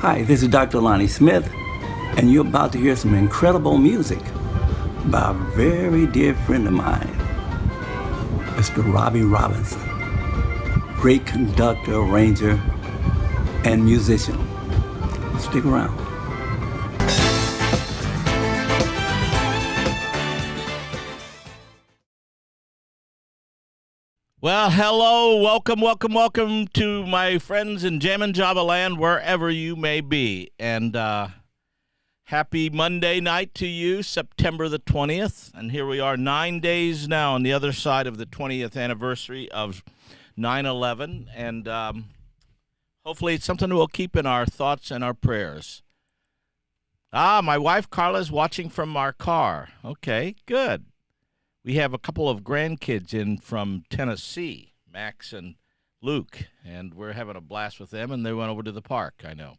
Hi, this is Dr. Lonnie Smith, and you're about to hear some incredible music by a very dear friend of mine, Mr. Robbie Robinson, great conductor, arranger, and musician. Stick around. Well, hello, welcome to my friends in Jammin' Java Land, wherever you may be. And happy Monday night to you, September the 20th. And here we are 9 days now on the other side of the 20th anniversary of 9/11. And hopefully it's something we'll keep in our thoughts and our prayers. My wife Carla's watching from our car. Okay, good. We have a couple of grandkids in from Tennessee, Max and Luke, and we're having a blast with them, and they went over to the park, I know.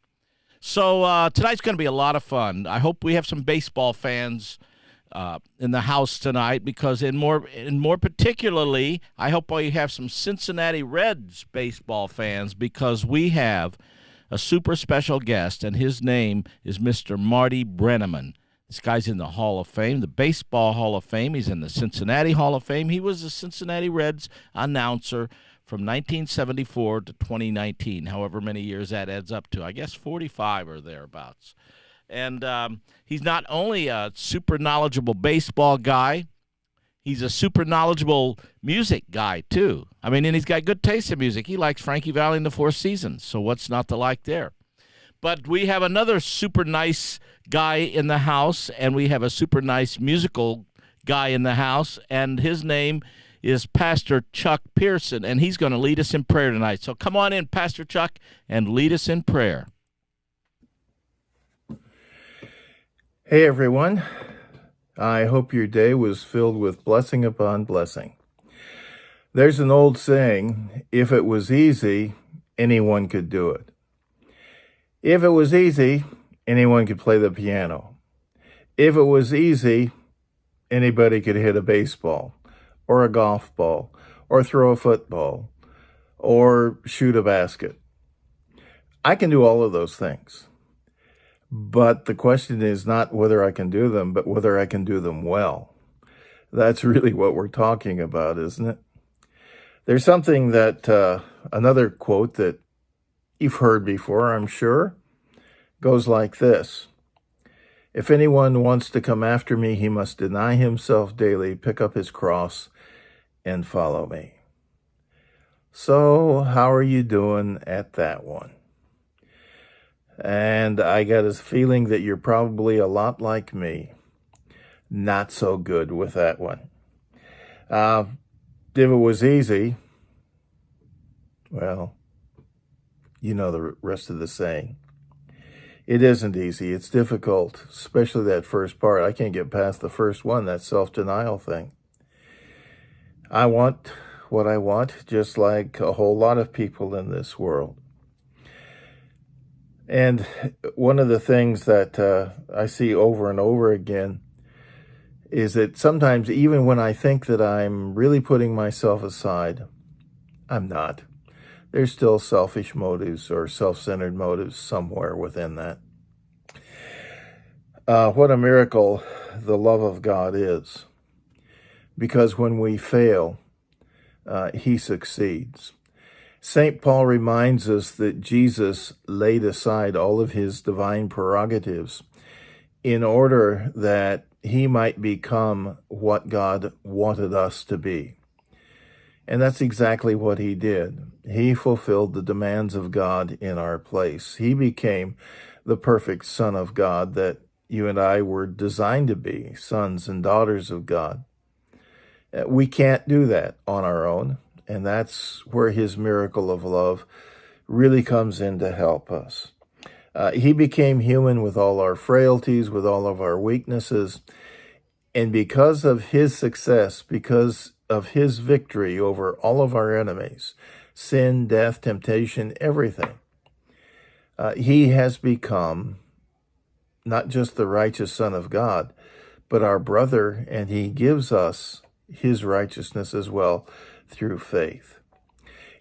So tonight's going to be a lot of fun. I hope we have some baseball fans in the house tonight, because in more particularly, I hope we have some Cincinnati Reds baseball fans, because we have a super special guest, and his name is Mr. Marty Brennaman. This guy's in the Hall of Fame, the Baseball Hall of Fame. He's in the Cincinnati Hall of Fame. He was the Cincinnati Reds announcer from 1974 to 2019, however many years that adds up to. I guess 45 or thereabouts. And he's not only a super knowledgeable baseball guy, he's a super knowledgeable music guy, too. I mean, and he's got good taste in music. He likes Frankie Valli and the Four Seasons, so what's not to like there? But we have another super nice guy in the house, and we have a super nice musical guy in the house, and his name is Pastor Chuck Pearson, and he's going to lead us in prayer tonight. So come on in, Pastor Chuck, and lead us in prayer. Hey, everyone. I hope your day was filled with blessing upon blessing. There's an old saying, if it was easy, anyone could do it. If it was easy, anyone could play the piano. If it was easy, anybody could hit a baseball or a golf ball or throw a football or shoot a basket. I can do all of those things. But the question is not whether I can do them, but whether I can do them well. That's really what we're talking about, isn't it? There's something that, another quote that you've heard before, I'm sure, goes like this. If anyone wants to come after me, he must deny himself daily, pick up his cross, and follow me. So, how are you doing at that one? And I got a feeling that you're probably a lot like me. Not so good with that one. If it was easy, well, you know the rest of the saying. It isn't easy. It's difficult, especially that first part. I can't get past the first one, that self-denial thing. I want what I want, just like a whole lot of people in this world. And one of the things that I see over and over again is that sometimes even when I think that I'm really putting myself aside, I'm not. There's still selfish motives or self-centered motives somewhere within that. What a miracle the love of God is. Because when we fail, he succeeds. St. Paul reminds us that Jesus laid aside all of his divine prerogatives in order that he might become what God wanted us to be. And that's exactly what he did. He fulfilled the demands of God in our place. He became the perfect Son of God that you and I were designed to be, sons and daughters of God. We can't do that on our own, and that's where his miracle of love really comes in to help us. He became human with all our frailties, with all of our weaknesses, and because of his success, because of his victory over all of our enemies, sin, death, temptation, everything, he has become not just the righteous Son of God, but our brother, and he gives us his righteousness as well through faith.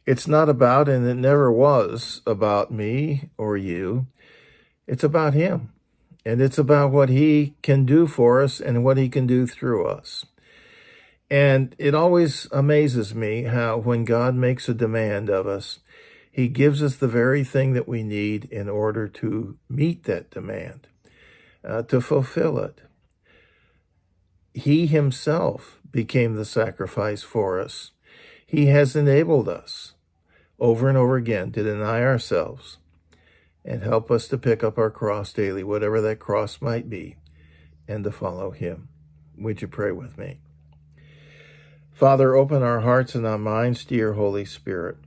It's not about, and it never was about me or you. It's about him. And it's about what he can do for us and what he can do through us. And it always amazes me how when God makes a demand of us, he gives us the very thing that we need in order to meet that demand, to fulfill it. He himself became the sacrifice for us. He has enabled us over and over again to deny ourselves and help us to pick up our cross daily, whatever that cross might be, and to follow him. Would you pray with me? Father, open our hearts and our minds to your Holy Spirit.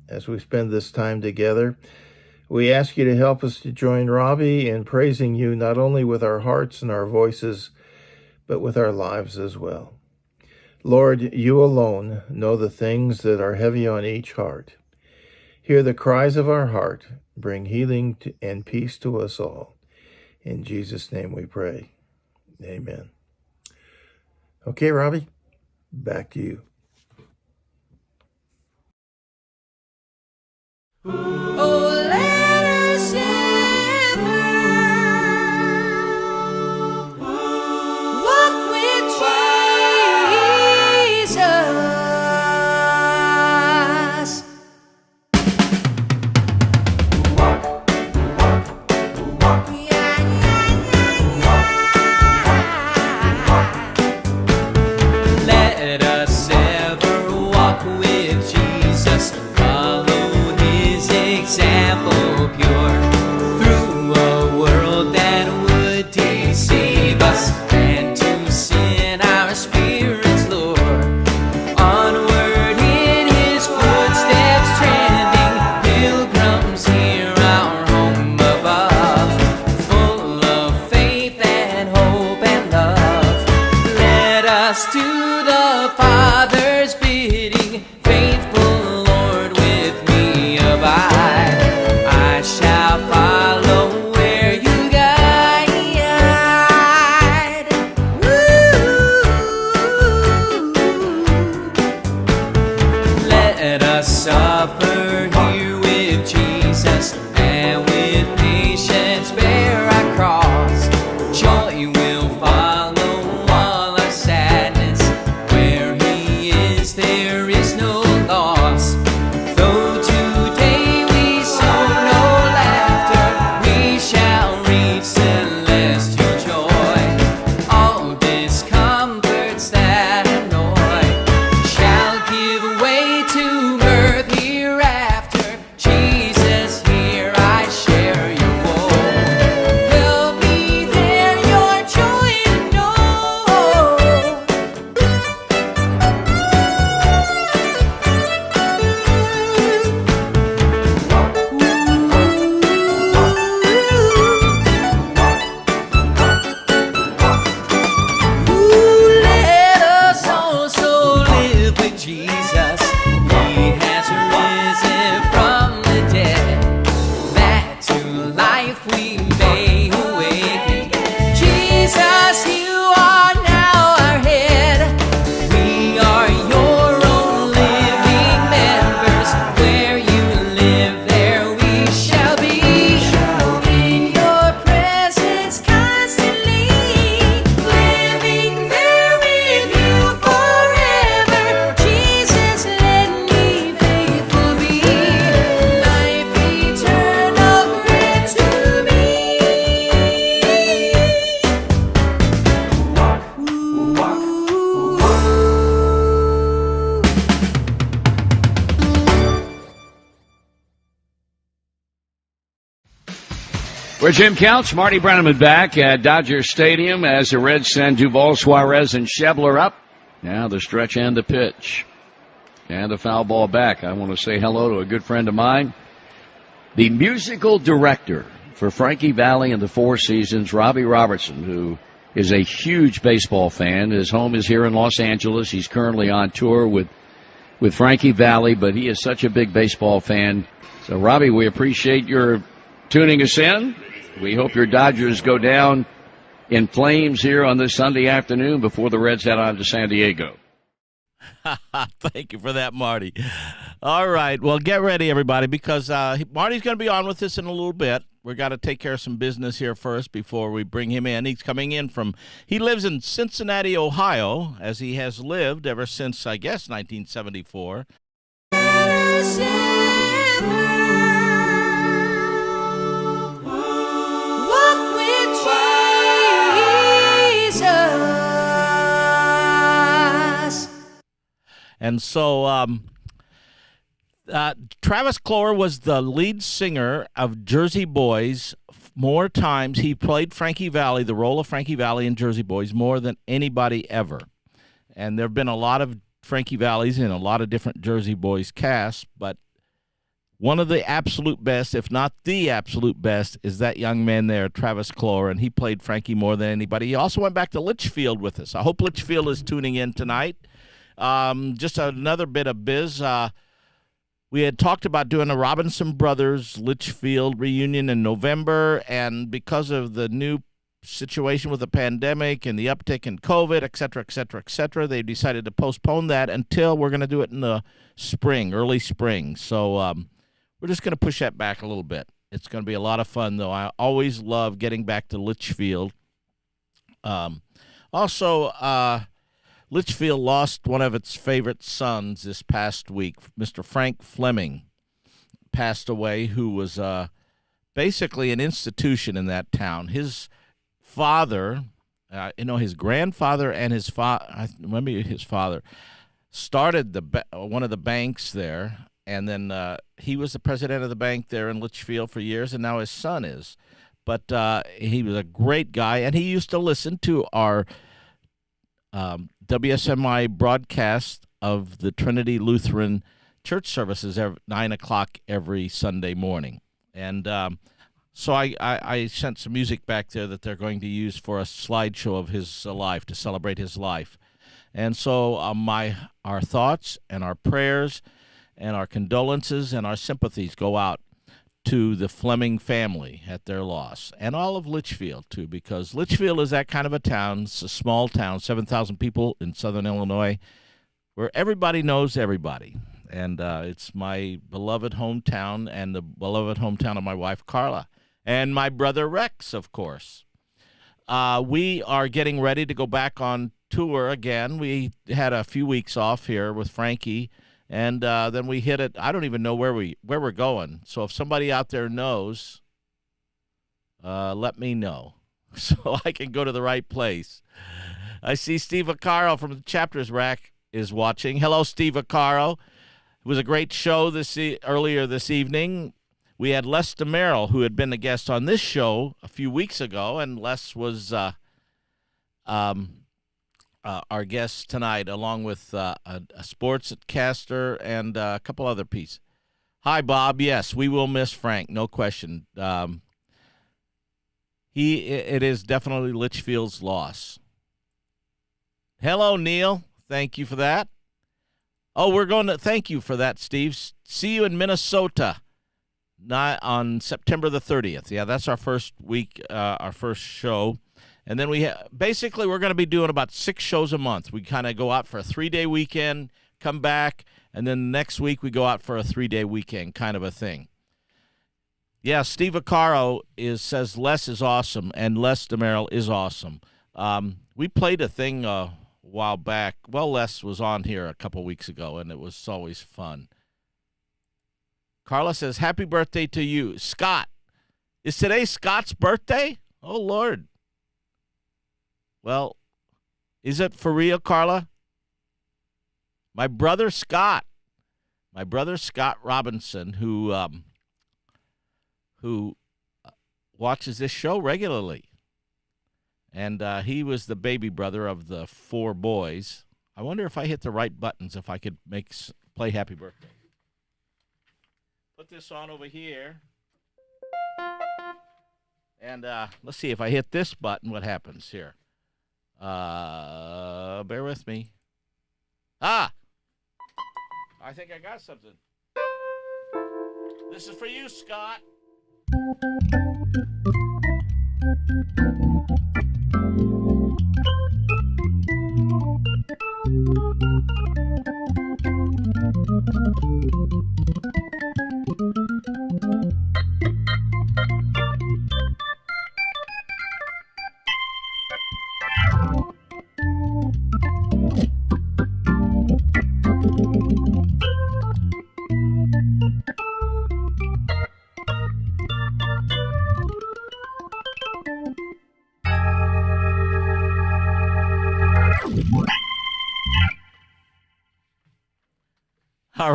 As we spend this time together, we ask you to help us to join Robbie in praising you not only with our hearts and our voices, but with our lives as well. Lord, you alone know the things that are heavy on each heart. Hear the cries of our heart. Bring healing and peace to us all. In Jesus' name we pray. Amen. Okay, Robbie, back to you. Oh, let us ever walk with Jesus. Let us ever walk with Jesus. Follow his example pure through a world that would deceive us, and to sin our spirits lure. Onward in his footsteps trending, pilgrims hear our home above, full of faith and hope and love. Let us do the Father's bidding, faithful Lord, with me abide. I shall follow where you guide. Let us suffer here with Jesus, and with patience bear our cross. Joy will follow all our sadness. Where he is, there is no loss. Though today we sow no laughter, we shall reach celestial joy. All discomforts that annoy shall give way to mirth hereafter. Jesus, here I share your woe. Help me there your joy to know. Let us also live with Jesus. He has risen from the dead, that to life we may awaken. Jesus, you are now our head. We are your own living members. Where you live, there we shall be. In your presence constantly, living there with you forever. Jesus, let me faithful be. Life eternal grant to me. We're Jim Couch, Marty Brennaman back at Dodger Stadium as the Reds send Duvall, Suarez, and Schebler up. Now the stretch and the pitch. And the foul ball back. I want to say hello to a good friend of mine, the musical director for Frankie Valli and the Four Seasons, Robbie Robertson, who is a huge baseball fan. His home is here in Los Angeles. He's currently on tour with Frankie Valli, but he is such a big baseball fan. So, Robbie, we appreciate your tuning us in. We hope your Dodgers go down in flames here on this Sunday afternoon before the Reds head on to San Diego. Thank you for that, Marty. All right. Well, get ready, everybody, because Marty's going to be on with us in a little bit. we got to take care of some business here first before we bring him in. He's coming in he lives in Cincinnati, Ohio, as he has lived ever since, I guess, 1974. Walk with Jesus. And so Travis Clower was the lead singer of Jersey Boys more times. He played Frankie Valli, the role of Frankie Valli in Jersey Boys, more than anybody ever. And there have been a lot of Frankie Vallis in a lot of different Jersey Boys casts, but one of the absolute best, if not the absolute best, is that young man there, Travis Clower, and he played Frankie more than anybody. He also went back to Litchfield with us. I hope Litchfield is tuning in tonight. Just another bit of biz. We had talked about doing a Robinson Brothers Litchfield reunion in November, and because of the new situation with the pandemic and the uptick in COVID, et cetera, they decided to postpone that until we're going to do it in the spring, early spring. So we're just going to push that back a little bit. It's going to be a lot of fun, though. I always love getting back to Litchfield. Also, Litchfield lost one of its favorite sons this past week. Mr. Frank Fleming passed away, who was basically an institution in that town. His father, his grandfather and his father started one of the banks there, and then he was the president of the bank there in Litchfield for years, and now his son is. But he was a great guy, and he used to listen to our WSMI broadcast of the Trinity Lutheran church services at 9 o'clock every Sunday morning. And so I sent some music back there that they're going to use for a slideshow of his life, to celebrate his life. And so our thoughts and our prayers and our condolences and our sympathies go out to the Fleming family at their loss, and all of Litchfield, too, because Litchfield is that kind of a town. It's a small town, 7,000 people in southern Illinois, where everybody knows everybody. And it's my beloved hometown and the beloved hometown of my wife, Carla, and my brother, Rex, of course. We are getting ready to go back on tour again. We had a few weeks off here with Frankie, and then we hit it. I don't even know where we're going. So if somebody out there knows, let me know so I can go to the right place. I see Steve Vaccaro from the Chapters Rack is watching. Hello, Steve Vaccaro. It was a great show earlier this evening. We had Les DeMerrill, who had been a guest on this show a few weeks ago, and Les was our guest tonight, along with a sportscaster and a couple other pieces. Hi, Bob. Yes, we will miss Frank, no question. It is definitely Litchfield's loss. Hello, Neil. Thank you for that. Oh, thank you for that, Steve. See you in Minnesota on September the 30th. Yeah, that's our first week, our first show. And then basically we're going to be doing about 6 shows a month. We kind of go out for a 3-day weekend, come back, and then next week we go out for a 3-day weekend kind of a thing. Yeah, Steve Vaccaro says Les is awesome, and Les DeMerrill is awesome. We played a thing a while back. Well, Les was on here a couple weeks ago, and it was always fun. Carla says, happy birthday to you. Scott. Is today Scott's birthday? Oh, Lord. Well, is it for real, Carla? My brother Scott Robinson, who watches this show regularly, and he was the baby brother of the 4 boys. I wonder if I hit the right buttons, if I could play Happy Birthday. Put this on over here, and let's see if I hit this button, what happens here. Bear with me. I think I got something. This is for you, Scott.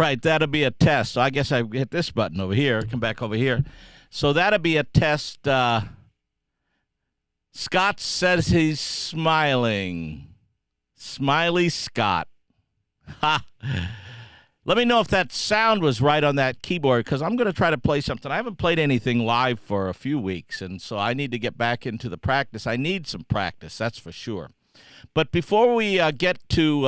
right, that'll be a test. So I guess I hit this button over here, come back over here. So that'll be a test. Scott says he's smiling. Smiley Scott. Ha! Let me know if that sound was right on that keyboard, because I'm going to try to play something. I haven't played anything live for a few weeks, and so I need to get back into the practice. I need some practice, that's for sure. But before we get to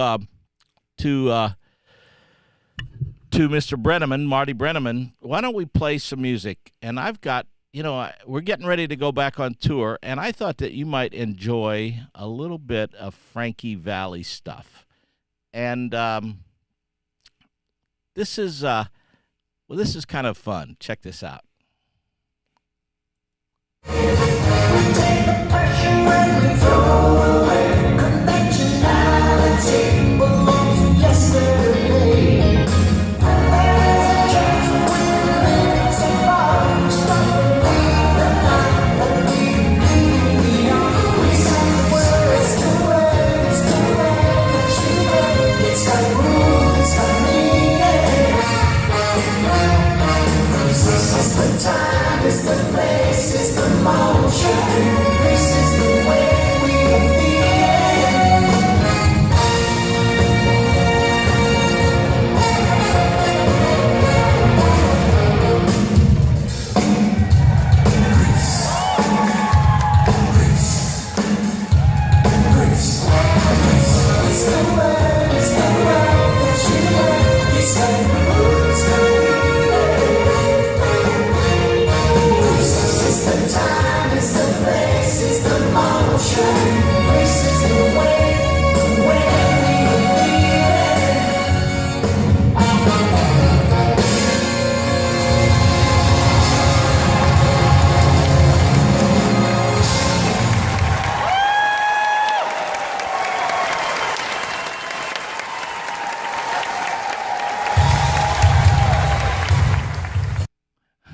Mr. Brennaman, Marty Brennaman, why don't we play some music? And I've got, we're getting ready to go back on tour, and I thought that you might enjoy a little bit of Frankie Valli stuff. And this is kind of fun. Check this out.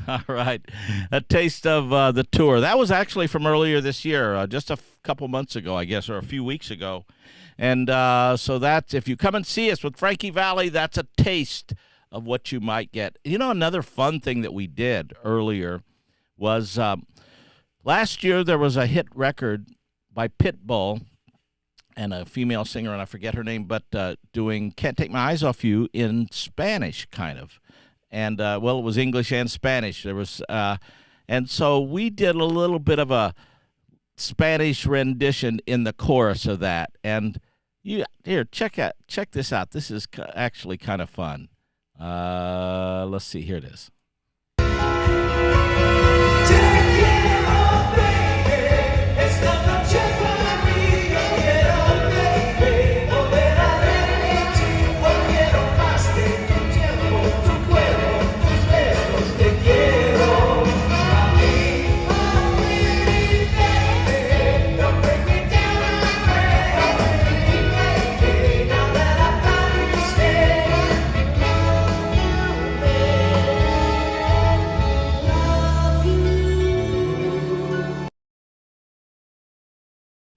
All right. A taste of the tour. That was actually from earlier this year, just a couple months ago, I guess, or a few weeks ago. And so that's, if you come and see us with Frankie Valli, that's a taste of what you might get. Another fun thing that we did earlier was last year there was a hit record by Pitbull and a female singer, and I forget her name, but doing Can't Take My Eyes Off You in Spanish, kind of. And, it was English and Spanish. There was, and so we did a little bit of a Spanish rendition in the chorus of that. And check this out. This is actually kind of fun. Let's see. Here it is.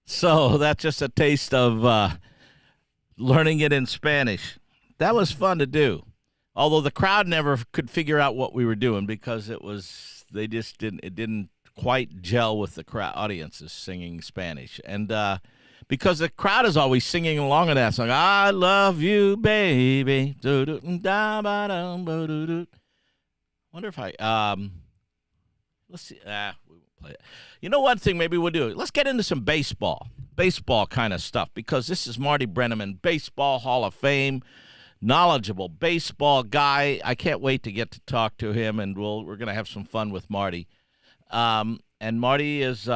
So that's just a taste of learning it in Spanish. That was fun to do. Although the crowd never could figure out what we were doing because it didn't quite gel with the crowd audiences singing Spanish. And because the crowd is always singing along in that song, I love you, baby. Wonder if let's see. We won't play it. One thing maybe we'll do. Let's get into some baseball kind of stuff, because this is Marty Brennaman, Baseball Hall of Fame, knowledgeable baseball guy. I can't wait to get to talk to him, and we're going to have some fun with Marty. And Marty is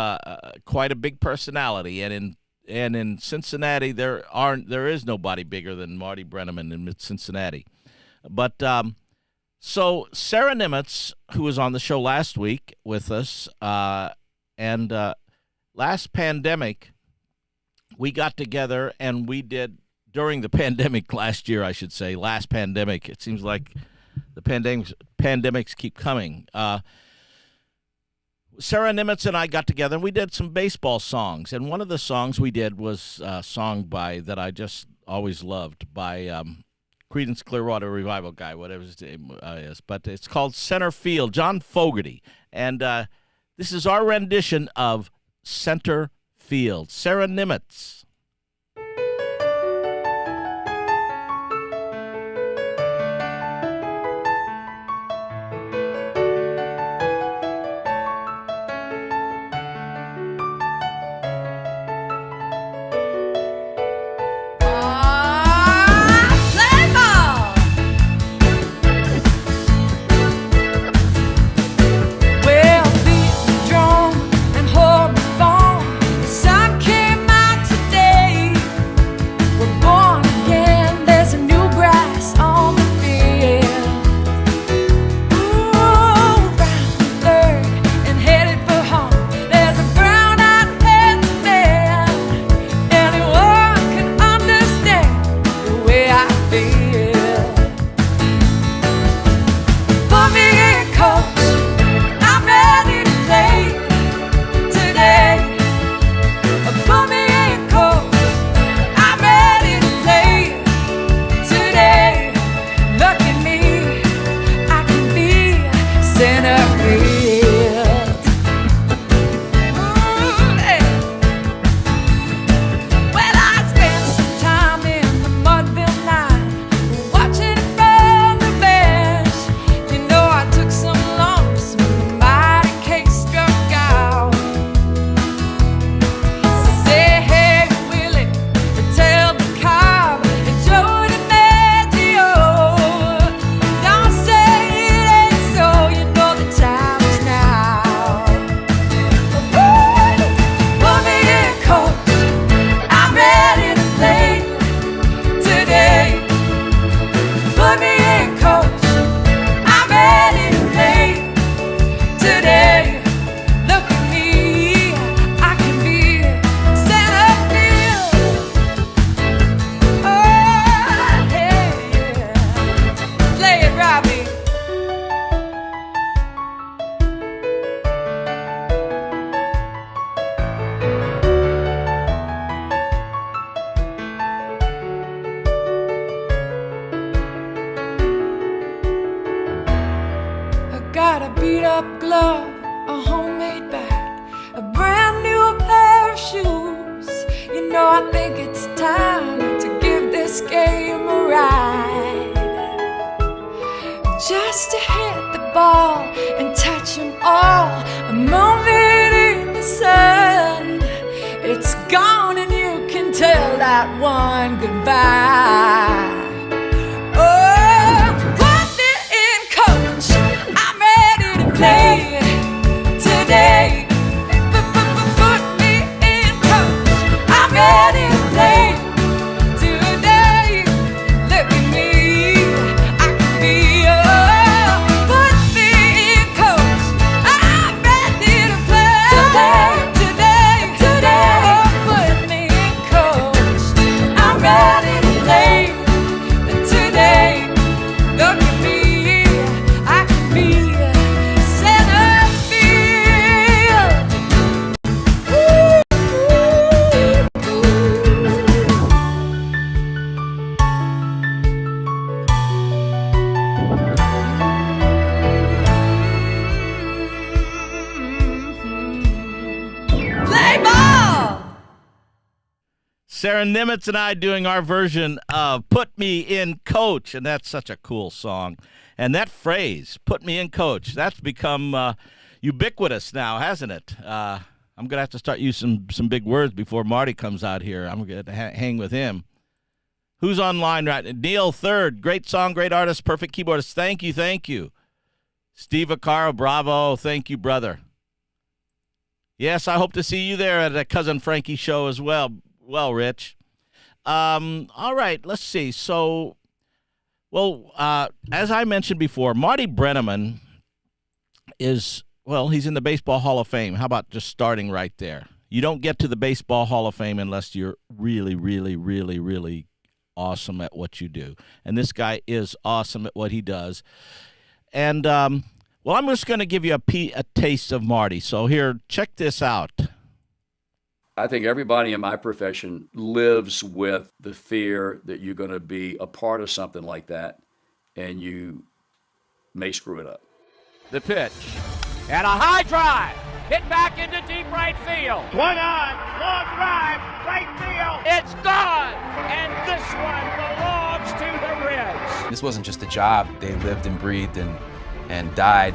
quite a big personality, and in Cincinnati there is nobody bigger than Marty Brennaman in Cincinnati. But so Sarah Nimitz, who was on the show last week with us, and last pandemic, we got together and we did, during the pandemic last year, I should say, last pandemic. It seems like the pandemics keep coming. Sarah Nimitz and I got together and we did some baseball songs. And one of the songs we did was a song that I just always loved by Creedence Clearwater Revival guy, whatever his name is. But it's called Center Field, John Fogerty. And this is our rendition of Center Field. Sarah Nimitz. Just to hit the ball and touch them all. A moment in the sun, it's gone and you can tell that one goodbye. Oh, put me in, coach, I'm ready to play today. Put me in, coach, I'm ready to play today. Look at me, I can be put me in, coach, I'm ready to play today. Oh, put me in, coach, I'm ready to play today. Look at me, I can be center field. Play ball. Sarah Nimitz and I doing our version of Put Me in, Coach, and that's such a cool song. And that phrase, put me in, coach, that's become ubiquitous now, hasn't it? I'm going to have to start using some big words before Marty comes out here. I'm going to hang with him. Who's online right now? Neil Third, great song, great artist, perfect keyboardist. Thank you, thank you. Steve Acaro, bravo, thank you, brother. Yes, I hope to see you there at a Cousin Frankie show as well. Well, Rich. All right, let's see. So, as I mentioned before, Marty Brennaman is, he's in the Baseball Hall of Fame. How about just starting right there? You don't get to the Baseball Hall of Fame unless you're really, really, really, really awesome at what you do. And this guy is awesome at what he does. And, I'm just going to give you a taste of Marty. So here, check this out. I think everybody in my profession lives with the fear that you're going to be a part of something like that, and you may screw it up. The pitch. And a high drive. Hit back into deep right field. Swung on. Long drive. Right field. It's gone. And this one belongs to the Reds. This wasn't just a job. They lived and breathed and died,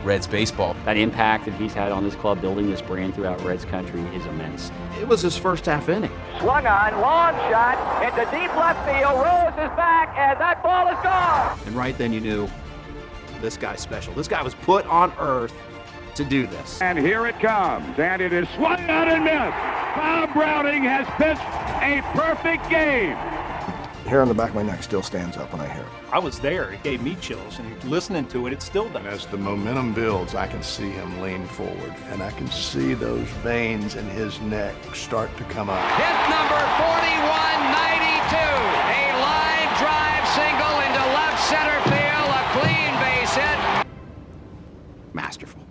Reds baseball. That impact that he's had on this club, building this brand throughout Reds country, is immense. It was his first half inning. Swung on, long shot, into deep left field. Rose is back, and that ball is gone. And right then you knew this guy's special. This guy was put on earth to do this. And here it comes, and it is swung out and missed. Bob Browning has pitched a perfect game. Hair on the back of my neck still stands up when I hear it. I was there. It gave me chills, and listening to it, it still does. As the momentum builds, I can see him lean forward, and I can see those veins in his neck start to come up. Hit number 4192. A line drive single into left center field. A clean base hit. Masterful.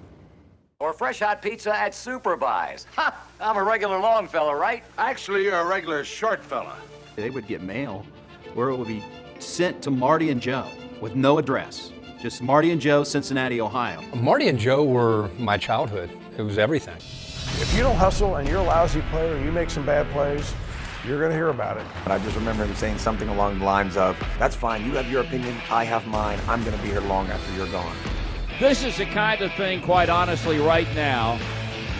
Or fresh hot pizza at Superbuys. Ha! I'm a regular long fella, right? Actually, you're a regular short fella. They would get mail where it would be sent to Marty and Joe with no address. Just Marty and Joe, Cincinnati, Ohio. Marty and Joe were my childhood. It was everything. If you don't hustle and you're a lousy player and you make some bad plays, you're going to hear about it. And I just remember him saying something along the lines of, that's fine, you have your opinion, I have mine, I'm going to be here long after you're gone. This is the kind of thing, quite honestly, right now,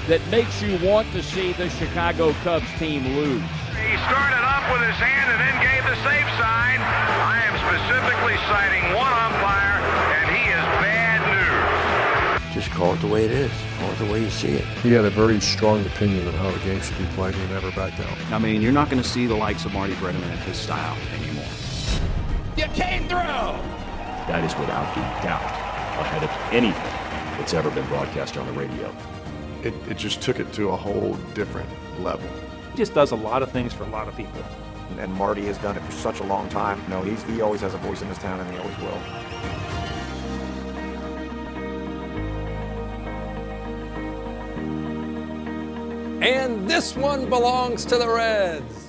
that makes you want to see the Chicago Cubs team lose. He started up with his hand and then gave the safe sign. I am specifically citing one umpire, and he is bad news. Just call it the way it is. Call it the way you see it. He had a very strong opinion on how the game should be played. He never backed down. I mean, you're not going to see the likes of Marty Brennaman at his style anymore. You came through. That is without a doubt ahead of anything that's ever been broadcast on the radio. It just took it to a whole different level. He just does a lot of things for a lot of people. And Marty has done it for such a long time. He always has a voice in this town, and he always will. And this one belongs to the Reds.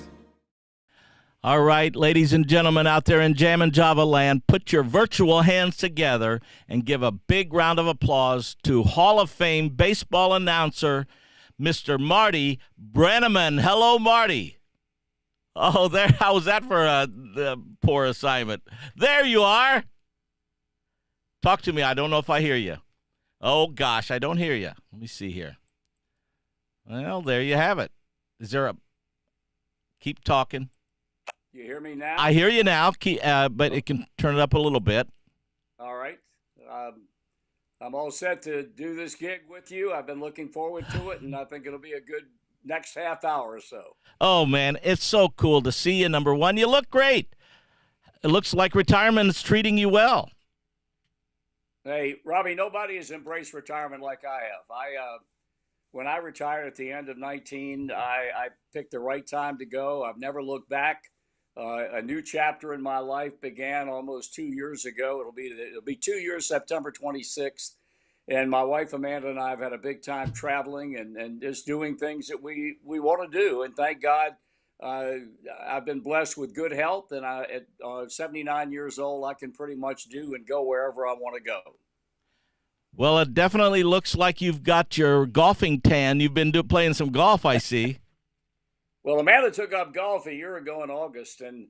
All right, ladies and gentlemen out there in Jammin' Java land, put your virtual hands together and give a big round of applause to Hall of Fame baseball announcer, Mr. Marty Brennaman. Hello, Marty. Oh, there. How was that for the poor assignment? There you are. Talk to me. I don't know if I hear you. Oh, gosh, I don't hear you. Let me see here. Well, there you have it. Is there a... Keep talking. You hear me now? I hear you now, but it can turn it up a little bit. All right. I'm all set to do this gig with you. I've been looking forward to it, and I think it'll be a good next half hour or so. Oh, man, it's so cool to see you, number one. You look great. It looks like retirement is treating you well. Hey, Robbie, nobody has embraced retirement like I have. When I retired at the end of 19, I picked the right time to go. I've never looked back. A new chapter in my life began almost 2 years ago. It'll be 2 years, September 26th. And my wife, Amanda, and I have had a big time traveling and just doing things that we want to do. And thank God I've been blessed with good health. And at 79 years old, I can pretty much do and go wherever I want to go. Well, it definitely looks like you've got your golfing tan. You've been playing some golf, I see. Well, Amanda took up golf a year ago in August, and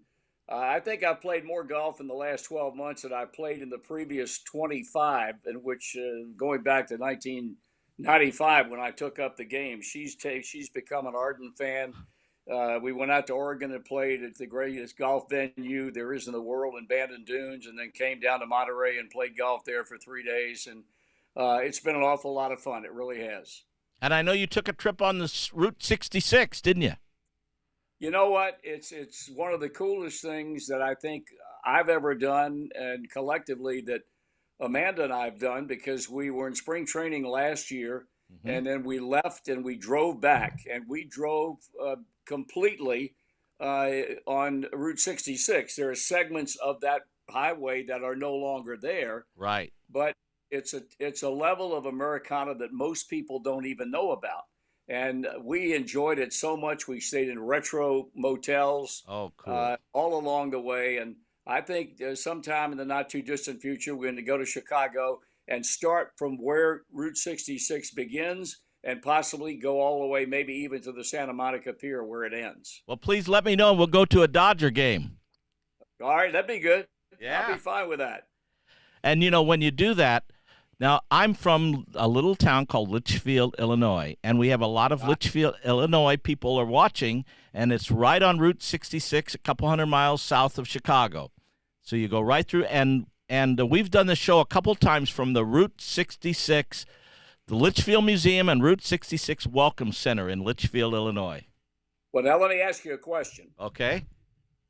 I think I've played more golf in the last 12 months than I played in the previous 25, in which, going back to 1995 when I took up the game, she's become an ardent fan. We went out to Oregon and played at the greatest golf venue there is in the world in Bandon Dunes, and then came down to Monterey and played golf there for 3 days, and it's been an awful lot of fun. It really has. And I know you took a trip on the Route 66, didn't you? You know what? It's one of the coolest things that I think I've ever done, and collectively that Amanda and I have done, because we were in spring training last year, and then we left and we drove back, and we drove completely on Route 66. There are segments of that highway that are no longer there. Right. But it's a level of Americana that most people don't even know about. And we enjoyed it so much. We stayed in retro motels Oh, cool. all along the way. And I think sometime in the not too distant future, we're going to go to Chicago and start from where Route 66 begins and possibly go all the way, maybe even to the Santa Monica Pier where it ends. Well, please let me know, and we'll go to a Dodger game. All right, that'd be good. Yeah. I'll be fine with that. And, when you do that, now I'm from a little town called Litchfield, Illinois, and we have a lot of Litchfield, Illinois people are watching, and it's right on Route 66, a couple hundred miles south of Chicago. So you go right through, and we've done this show a couple times from the Route 66, the Litchfield Museum and Route 66 Welcome Center in Litchfield, Illinois. Well, now let me ask you a question. Okay.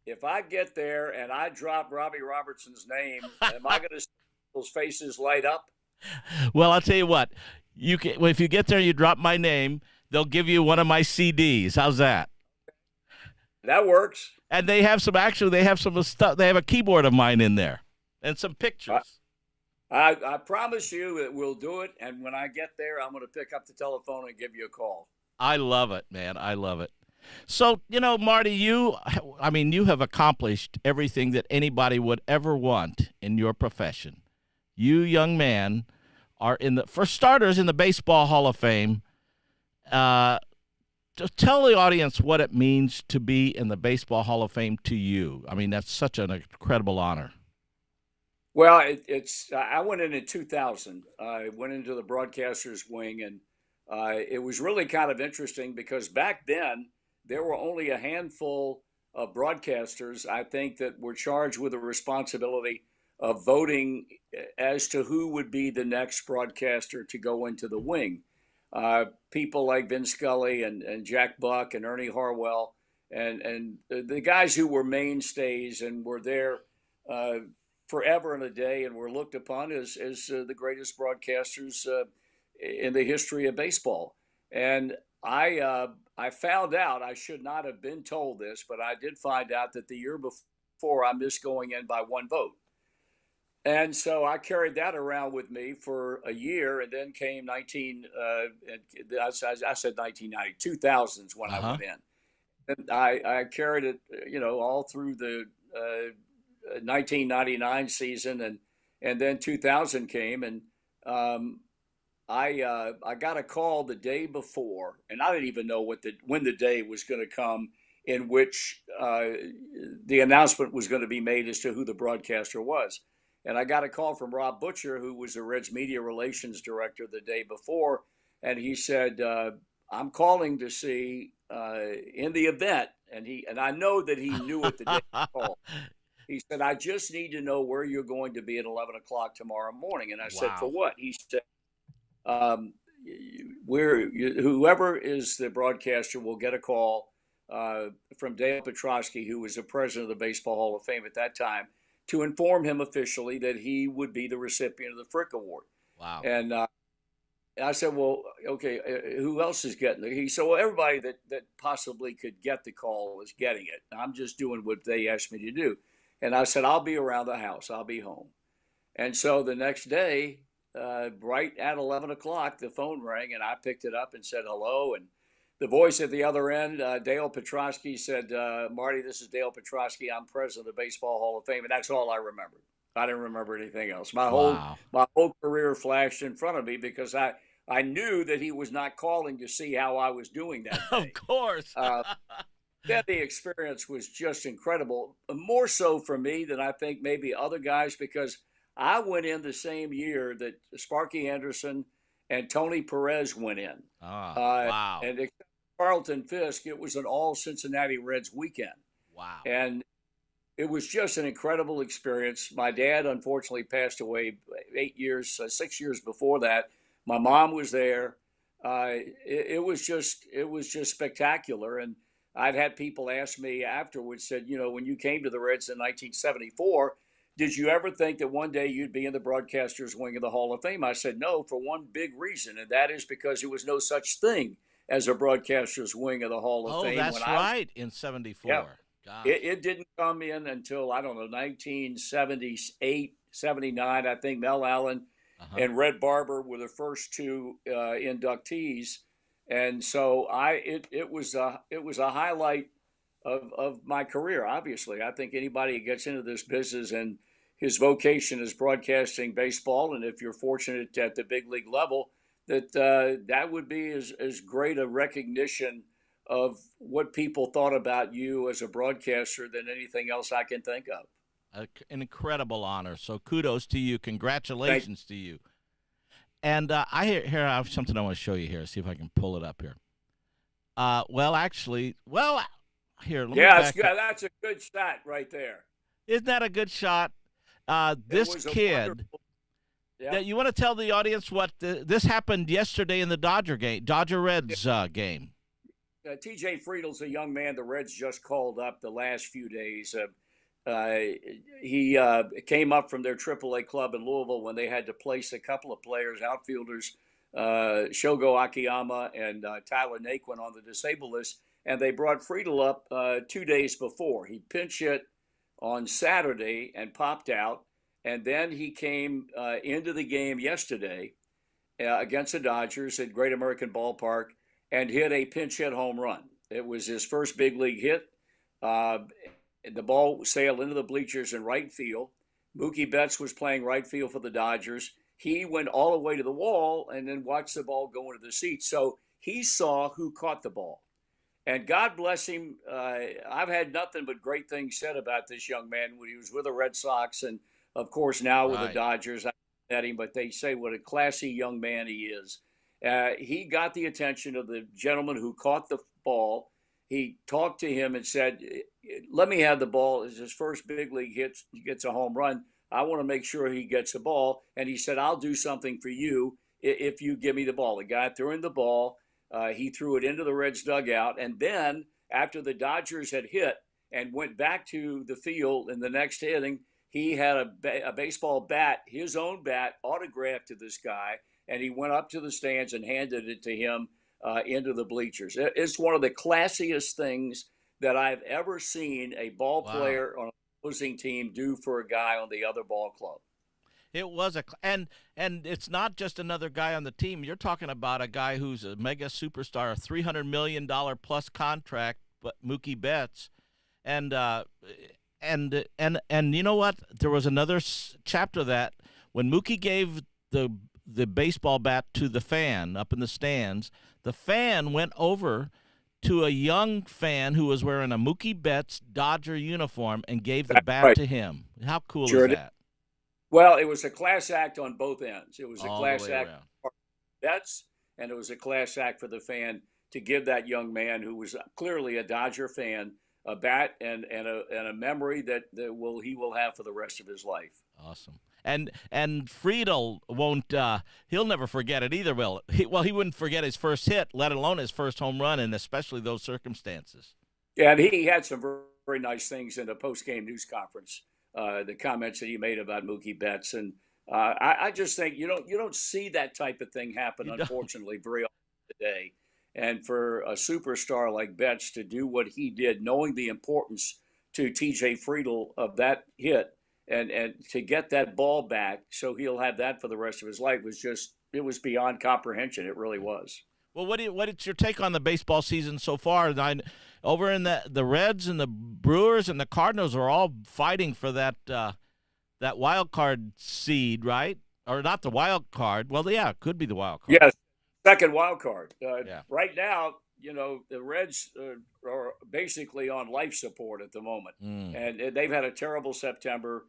If I get there and I drop Robbie Robertson's name, am I going to see those faces light up? Well, I'll tell you what. If you get there and you drop my name, they'll give you one of my CDs. How's that? That works. And they have some stuff. They have a keyboard of mine in there and some pictures. I promise you that we'll do it. And when I get there, I'm going to pick up the telephone and give you a call. I love it, man. I love it. So, Marty, you have accomplished everything that anybody would ever want in your profession. You, young man, are for starters, in the Baseball Hall of Fame. Just tell the audience what it means to be in the Baseball Hall of Fame to you. I mean, that's such an incredible honor. Well, I went in 2000. I went into the broadcasters wing, and it was really kind of interesting because back then there were only a handful of broadcasters, I think, that were charged with the responsibility of voting as to who would be the next broadcaster to go into the wing. People like Vin Scully and Jack Buck and Ernie Harwell and the guys who were mainstays and were there forever and a day and were looked upon as the greatest broadcasters in the history of baseball. And I found out, I should not have been told this, but I did find out that the year before I missed going in by one vote. And so I carried that around with me for a year, and then came 1990, 2000s when I went in. And I carried it, all through the 1999 season, and then 2000 came, and I got a call the day before, and I didn't even know when the day was going to come in which the announcement was going to be made as to who the broadcaster was. And I got a call from Rob Butcher, who was the Reds media relations director the day before, and he said, "I'm calling to see in the event," and I know that he knew it the day he called. He said, "I just need to know where you're going to be at 11 o'clock tomorrow morning." And I said, "For what?" He said, "Whoever is the broadcaster will get a call from Dale Petrosky, who was the president of the Baseball Hall of Fame at that time, to inform him officially that he would be the recipient of the Frick Award." Wow. And I said, "Well, okay, who else is getting it?" He said, "Well, everybody that possibly could get the call is getting it. I'm just doing what they asked me to do." And I said, "I'll be around the house. I'll be home." And so the next day, right at 11 o'clock, the phone rang, and I picked it up and said hello. And the voice at the other end, Dale Petrosky, said, "Marty, this is Dale Petrosky. I'm president of the Baseball Hall of Fame." And that's all I remembered. I didn't remember anything else. My whole career flashed in front of me because I knew that he was not calling to see how I was doing that day. Of course. Then the experience was just incredible, more so for me than I think maybe other guys, because I went in the same year that Sparky Anderson and Tony Perez went in. Wow. And except Carlton Fisk, it was an all Cincinnati Reds weekend. Wow. And it was just an incredible experience. My dad, unfortunately, passed away 6 years before that. My mom was there. It was just spectacular. And I've had people ask me afterwards, said, when you came to the Reds in 1974, did you ever think that one day you'd be in the broadcasters wing of the Hall of Fame? I said no, for one big reason, and that is because there was no such thing as a broadcasters wing of the Hall of Fame. Oh, that's right, in 74. Yeah. It didn't come in until, 1978, 79. I think Mel Allen and Red Barber were the first two inductees. And so it was a highlight of my career. Obviously, I think anybody who gets into this business and his vocation is broadcasting baseball, and if you're fortunate at the big league level, that would be as great a recognition of what people thought about you as a broadcaster than anything else I can think of. An incredible honor. So kudos to you. Congratulations to you. And I have something I want to show you here. See if I can pull it up here. Here, let me back up. That's a good shot right there. Isn't that a good shot? This kid. Yeah. You want to tell the audience what this happened yesterday in the Dodger Reds game. T.J. Friedel's a young man the Reds just called up the last few days. He came up from their AAA club in Louisville when they had to place a couple of players, outfielders, Shogo Akiyama and Tyler Naquin on the disabled list, and they brought Friedel up 2 days before. He pinch hit on Saturday and popped out, and then he came into the game yesterday against the Dodgers at Great American Ballpark and hit a pinch hit home run. It was his first big league hit. The ball sailed into the bleachers in right field. Mookie Betts was playing right field for the Dodgers. He went all the way to the wall and then watched the ball go into the seats. So he saw who caught the ball. And God bless him. I've had nothing but great things said about this young man when he was with the Red Sox and, of course, now with the Dodgers. I met him, but they say what a classy young man he is. He got the attention of the gentleman who caught the ball. He talked to him and said, let me have the ball. It's his first big league hit. He gets a home run. I want to make sure he gets the ball. And he said, I'll do something for you if you give me the ball. The guy threw in the ball. He threw it into the Reds dugout. And then after the Dodgers had hit and went back to the field in the next inning, he had a baseball bat, his own bat, autographed to this guy. And he went up to the stands and handed it to him into the bleachers. It's one of the classiest things that I've ever seen a ball player on an opposing team do for a guy on the other ball club. It was and it's not just another guy on the team. You're talking about a guy who's a mega superstar, a $300 million plus contract, but Mookie Betts, and you know what? There was another chapter of that when Mookie gave the baseball bat to the fan up in the stands. The fan went over to a young fan who was wearing a Mookie Betts Dodger uniform and gave the bat to him. How cool is that? Well, it was a class act on both ends. It was a class act for Betts, and it was a class act for the fan to give that young man who was clearly a Dodger fan a bat and a memory that he will have for the rest of his life. Awesome. And Friedel won't he'll never forget it either, will he? Well, he wouldn't forget his first hit, let alone his first home run, and especially those circumstances. Yeah, and he had some very, very nice things in the post-game news conference, the comments that he made about Mookie Betts. And I just think you don't see that type of thing happen, unfortunately, very often today. And for a superstar like Betts to do what he did, knowing the importance to T.J. Friedel of that hit, and to get that ball back so he'll have that for the rest of his life it was beyond comprehension. It really was. Well, what's your take on the baseball season so far? Over in the Reds and the Brewers and the Cardinals are all fighting for that wild card seed, right? Or not the wild card. Well, yeah, it could be the wild card. Yes, second wild card. Right now, the Reds are basically on life support at the moment. And they've had a terrible September.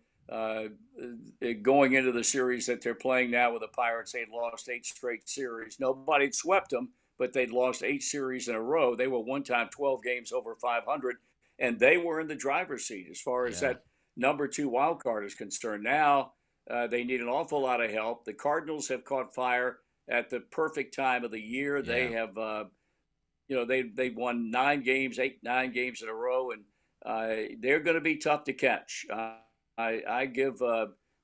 Going into the series that they're playing now with the Pirates, they'd lost 8 straight series. Nobody had swept them, but they'd lost 8 series in a row. They were one time 12 games over 500, and they were in the driver's seat as far as that number 2 wild card is concerned. Now they need an awful lot of help. The Cardinals have caught fire at the perfect time of the year. They have, they won 9 games in a row, and they're going to be tough to catch. I give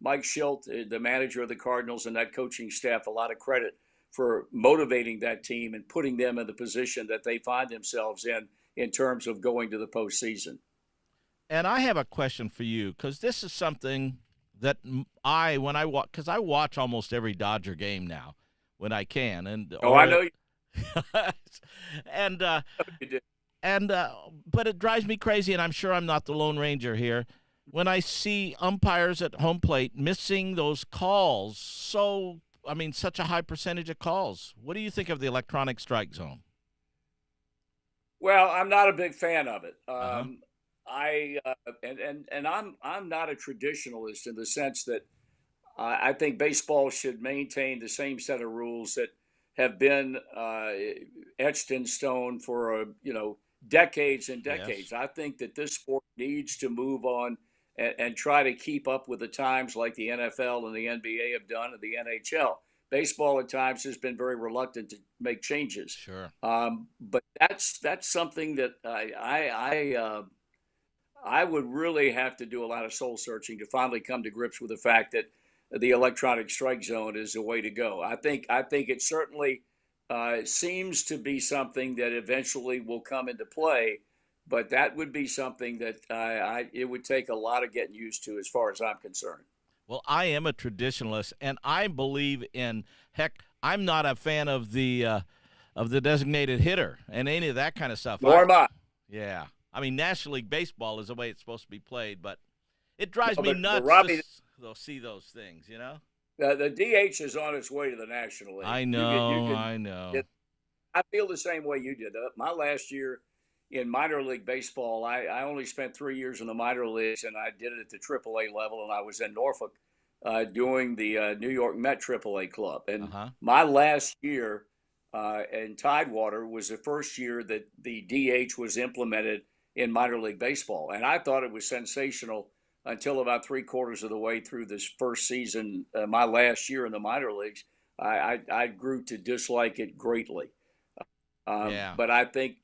Mike Schilt, the manager of the Cardinals, and that coaching staff a lot of credit for motivating that team and putting them in the position that they find themselves in terms of going to the postseason. And I have a question for you, because this is something that I watch almost every Dodger game now when I can. And I know you. and You did. and but it drives me crazy, and I'm sure I'm not the Lone Ranger here, when I see umpires at home plate missing those calls. Such a high percentage of calls. What do you think of the electronic strike zone? Well, I'm not a big fan of it. Uh-huh. I and I'm not a traditionalist in the sense that I think baseball should maintain the same set of rules that have been etched in stone for decades and Yes. decades. I think that this sport needs to move on and try to keep up with the times like the NFL and the NBA have done and the NHL. Baseball at times has been very reluctant to make changes, Sure. but that's something that I would really have to do a lot of soul searching to finally come to grips with the fact that the electronic strike zone is the way to go. I think it certainly seems to be something that eventually will come into play, but that would be something that it would take a lot of getting used to, as far as I'm concerned. Well, I am a traditionalist, and I believe in heck. I'm not a fan of the designated hitter and any of that kind of stuff. Nor am I. Yeah, I mean, National League Baseball is the way it's supposed to be played, but it drives No, me but nuts Robbie, to see those things. the DH is on its way to the National League. I You know, can. I know. I feel the same way you did. My last year in minor league baseball, I only spent 3 years in the minor leagues, and I did it at the AAA level, and I was in Norfolk doing the New York Met AAA club. And Uh-huh. my last year in Tidewater was the first year that the DH was implemented in minor league baseball, and I thought it was sensational until about 3/4 of the way through this first season, my last year in the minor leagues. I grew to dislike it greatly. Yeah. But I think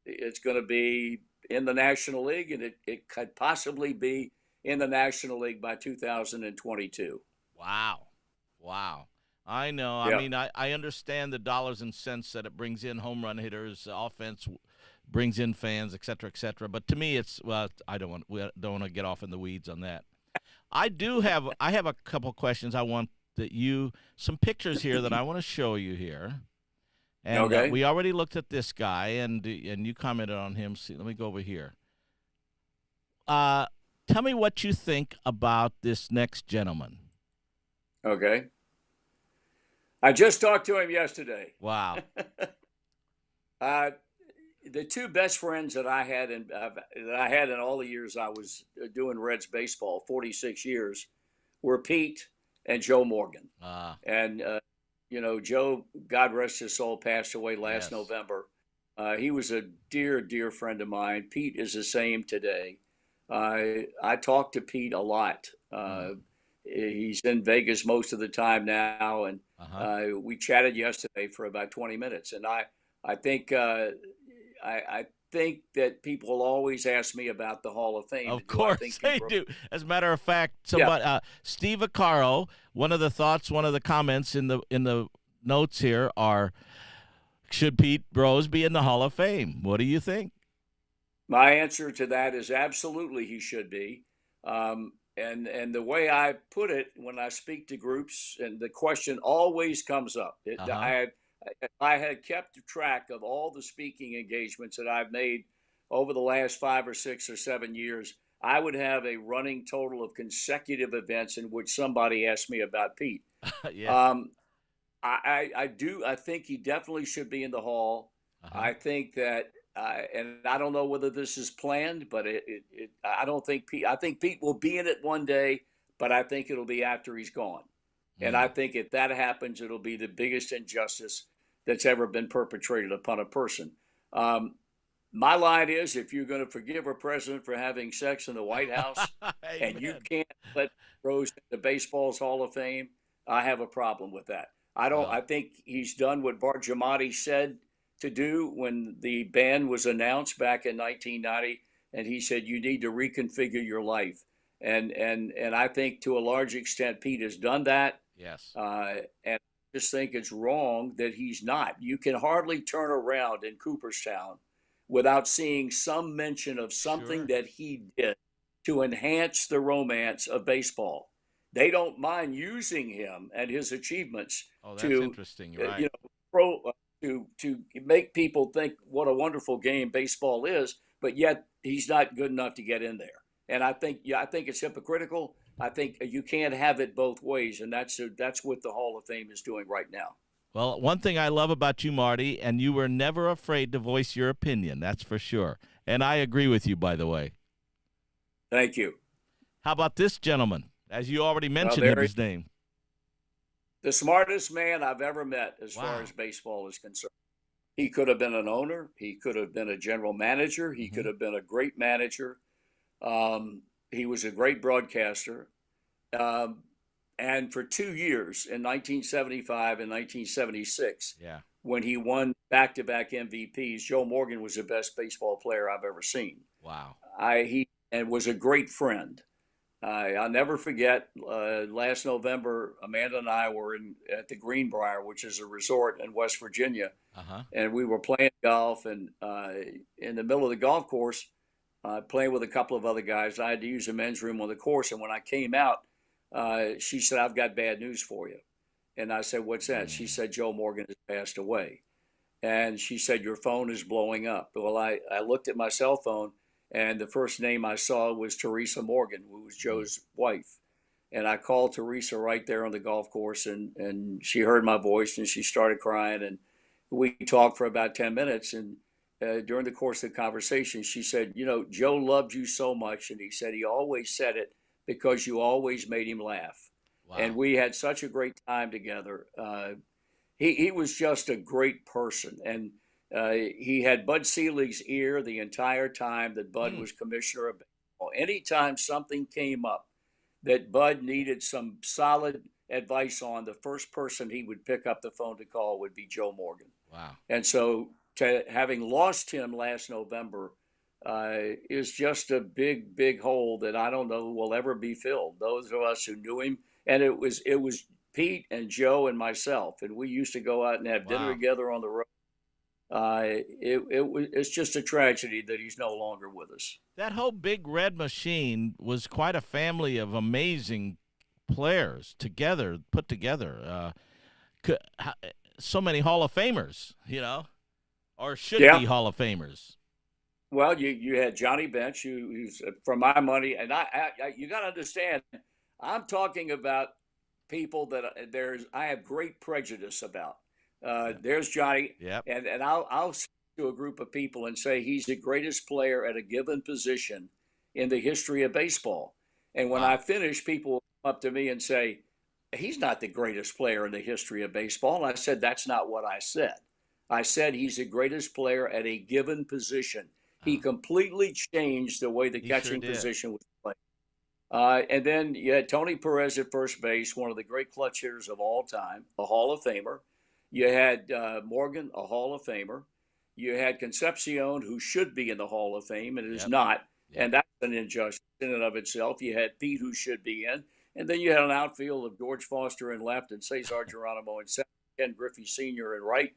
it's going to be in the National League, and it could possibly be in the National League by 2022. Wow. Wow. I know. I Yeah. mean, I understand the dollars and cents that it brings in home run hitters, offense brings in fans, et cetera, et cetera. But to me, we don't want to get off in the weeds on that. I have a couple questions some pictures here that I want to show you here. And Okay. we already looked at this guy, and you commented on him. See, let me go over here. Tell me what you think about this next gentleman. Okay. I just talked to him yesterday. Wow. The two best friends that I had in all the years I was doing Reds baseball, 46 years, were Pete and Joe Morgan. And Joe, God rest his soul, passed away last November. He was a dear, dear friend of mine. Pete is the same today. I talk to Pete a lot. He's in Vegas most of the time now, and we chatted yesterday for about 20 minutes. And I think I think that people will always ask me about the Hall of Fame. Of course they do. As a matter of fact, Steve Acaro, one of the comments in the notes here are, should Pete Rose be in the Hall of Fame? What do you think? My answer to that is absolutely he should be. And the way I put it when I speak to groups, and the question always comes up. I had kept track of all the speaking engagements that I've made over the last 5 or 6 or 7 years. I would have a running total of consecutive events in which somebody asked me about Pete. Yeah. I think he definitely should be in the Hall. I think that, and I don't know whether this is planned, but I don't think Pete. I think Pete will be in it one day, but I think it'll be after he's gone. And I think if that happens, it'll be the biggest injustice that's ever been perpetrated upon a person. My line is, if you're going to forgive a president for having sex in the White House and you can't let Rose into baseball's Hall of Fame, I have a problem with that. I think he's done what Bart Giamatti said to do when the ban was announced back in 1990, and he said you need to reconfigure your life. And I think to a large extent Pete has done that. Yes. And I just think it's wrong that he's not. You can hardly turn around in Cooperstown without seeing some mention of something that he did to enhance the romance of baseball. They don't mind using him and his achievements that's to interesting. You're right. to make people think what a wonderful game baseball is, but yet he's not good enough to get in there. And I think it's hypocritical. I think you can't have it both ways, and that's what the Hall of Fame is doing right now. Well, one thing I love about you, Marty, and you were never afraid to voice your opinion. That's for sure. And I agree with you, by the way. Thank you. How about this gentleman? As you already mentioned his name. The smartest man I've ever met as far as baseball is concerned. He could have been an owner. He could have been a general manager. He could have been a great manager. He was a great broadcaster. And for 2 years, in 1975 and 1976, when he won back-to-back MVPs, Joe Morgan was the best baseball player I've ever seen. Wow. He was a great friend. I'll never forget, last November, Amanda and I were at the Greenbrier, which is a resort in West Virginia, and we were playing golf, and in the middle of the golf course, playing with a couple of other guys. I had to use the men's room on the course, and when I came out, she said, "I've got bad news for you." And I said, "What's that?" She said, "Joe Morgan has passed away." And she said, "Your phone is blowing up." Well, I looked at my cell phone, and the first name I saw was Teresa Morgan, who was Joe's wife. And I called Teresa right there on the golf course, and she heard my voice, and she started crying. And we talked for about 10 minutes. And during the course of the conversation, she said, "Joe loved you so much." And he said he always said it because you always made him laugh. Wow. And we had such a great time together. He was just a great person. And he had Bud Selig's ear the entire time that Bud was commissioner of baseball. Anytime something came up that Bud needed some solid advice on, the first person he would pick up the phone to call would be Joe Morgan. Wow. And so having lost him last November is just a big, big hole that I don't know will ever be filled. Those of us who knew him, and it was Pete and Joe and myself, and we used to go out and have dinner together on the road. It's just a tragedy that he's no longer with us. That whole Big Red Machine was quite a family of amazing players put together. So many Hall of Famers, or should be Hall of Famers. Well, you had Johnny Bench, who's for my money, and I you got to understand, I'm talking about people that I have great prejudice about. There's Johnny, and I'll speak to a group of people and say he's the greatest player at a given position in the history of baseball. And when I finish, people will come up to me and say, "He's not the greatest player in the history of baseball." And I said, "That's not what I said. I said he's the greatest player at a given position." He completely changed the way the catching position was played. And then you had Tony Perez at first base, one of the great clutch hitters of all time, a Hall of Famer. You had Morgan, a Hall of Famer. You had Concepcion, who should be in the Hall of Fame and is not. And that's an injustice in and of itself. You had Pete, who should be in. And then you had an outfield of George Foster in left and Cesar Geronimo in center, Ken Griffey Sr. in right.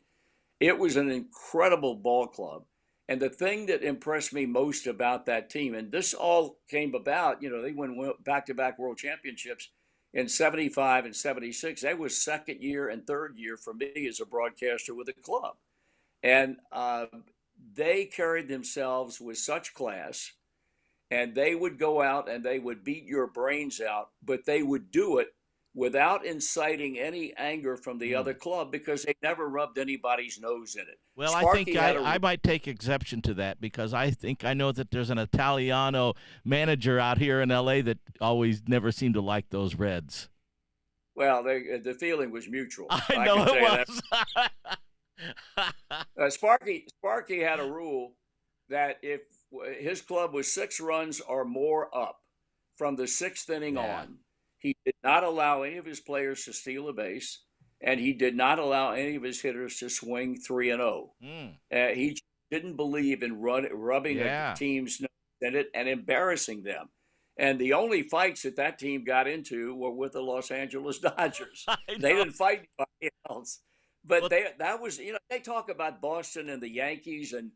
It was an incredible ball club. And the thing that impressed me most about that team, and this all came about, they went back-to-back world championships in 75 and 76. That was second year and third year for me as a broadcaster with the club. And they carried themselves with such class, and they would go out and they would beat your brains out, but they would do it without inciting any anger from the other club because they never rubbed anybody's nose in it. Well, Sparky I think I might take exception to that because I think I know that there's an Italiano manager out here in L.A. that always never seemed to like those Reds. Well, the feeling was mutual. I know it was. Sparky had a rule that if his club was 6 runs or more up from the 6th inning on, he did not allow any of his players to steal a base, and he did not allow any of his hitters to swing 3-0. He didn't believe in rubbing a team's nose in it and embarrassing them. And the only fights that team got into were with the Los Angeles Dodgers. They didn't fight anybody else. But that was, they talk about Boston and the Yankees and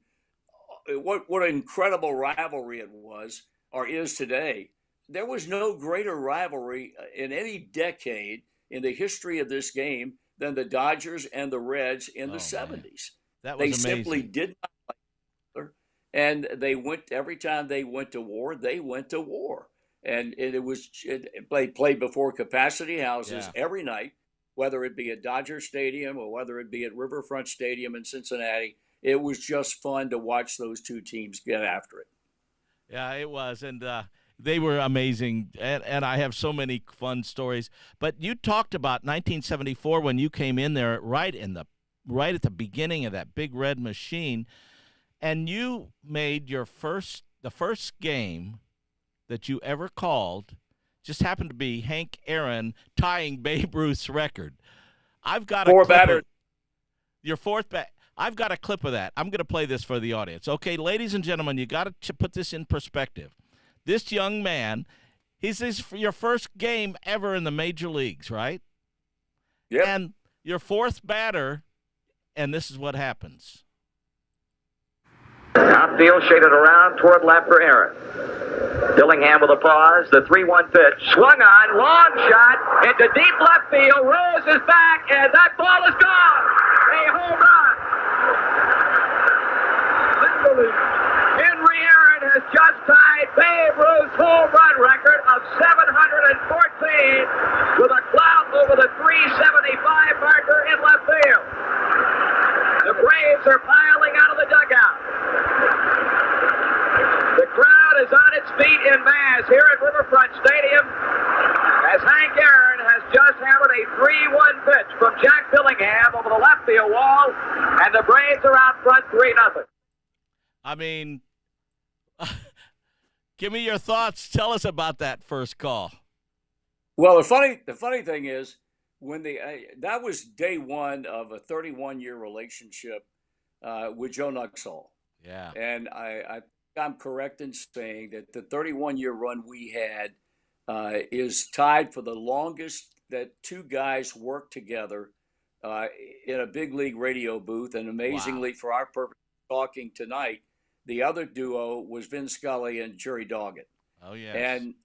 what an incredible rivalry it was or is today. There was no greater rivalry in any decade in the history of this game than the Dodgers and the Reds in the 70s. That They was simply amazing. did not like each other, and they went every time they went to war. They went to war, and they played before capacity houses Yeah. every night, whether it be at Dodger Stadium or whether it be at Riverfront Stadium in Cincinnati. It was just fun to watch those two teams get after it. Yeah, it was, and they were amazing, and I have so many fun stories. But you talked about 1974 when you came in there right at the beginning of that big red machine, and you made the first game that you ever called just happened to be Hank Aaron tying Babe Ruth's record. I've got a Four clip batters. of your fourth bat. I've got a clip of that. I'm going to play this for the audience. Okay, ladies and gentlemen, you got to put this in perspective. This young man, this is your first game ever in the major leagues, right? Yep. And your fourth batter, and this is what happens. Outfield shaded around toward left for Aaron. Dillingham with a pause. The 3-1 pitch. Swung on. Long shot into deep left field. Rose is back, and that ball is gone. A home run. Henry Aaron has just tied Babe Ruth's home run record of 714 with a clout over the 375 marker in left field. The Braves are piling out of the dugout. The crowd is on its feet in mass here at Riverfront Stadium as Hank Aaron has just hammered a 3-1 pitch from Jack Dillingham over the left field wall, and the Braves are out front 3-0. I mean, give me your thoughts. Tell us about that first call. Well, the funny thing is, when that was day one of a 31-year relationship with Joe Nuxhall. Yeah. And I'm correct in saying that the 31-year run we had is tied for the longest that two guys worked together in a big league radio booth. And amazingly, for our purpose talking tonight, the other duo was Vin Scully and Jerry Doggett. Oh, yes. And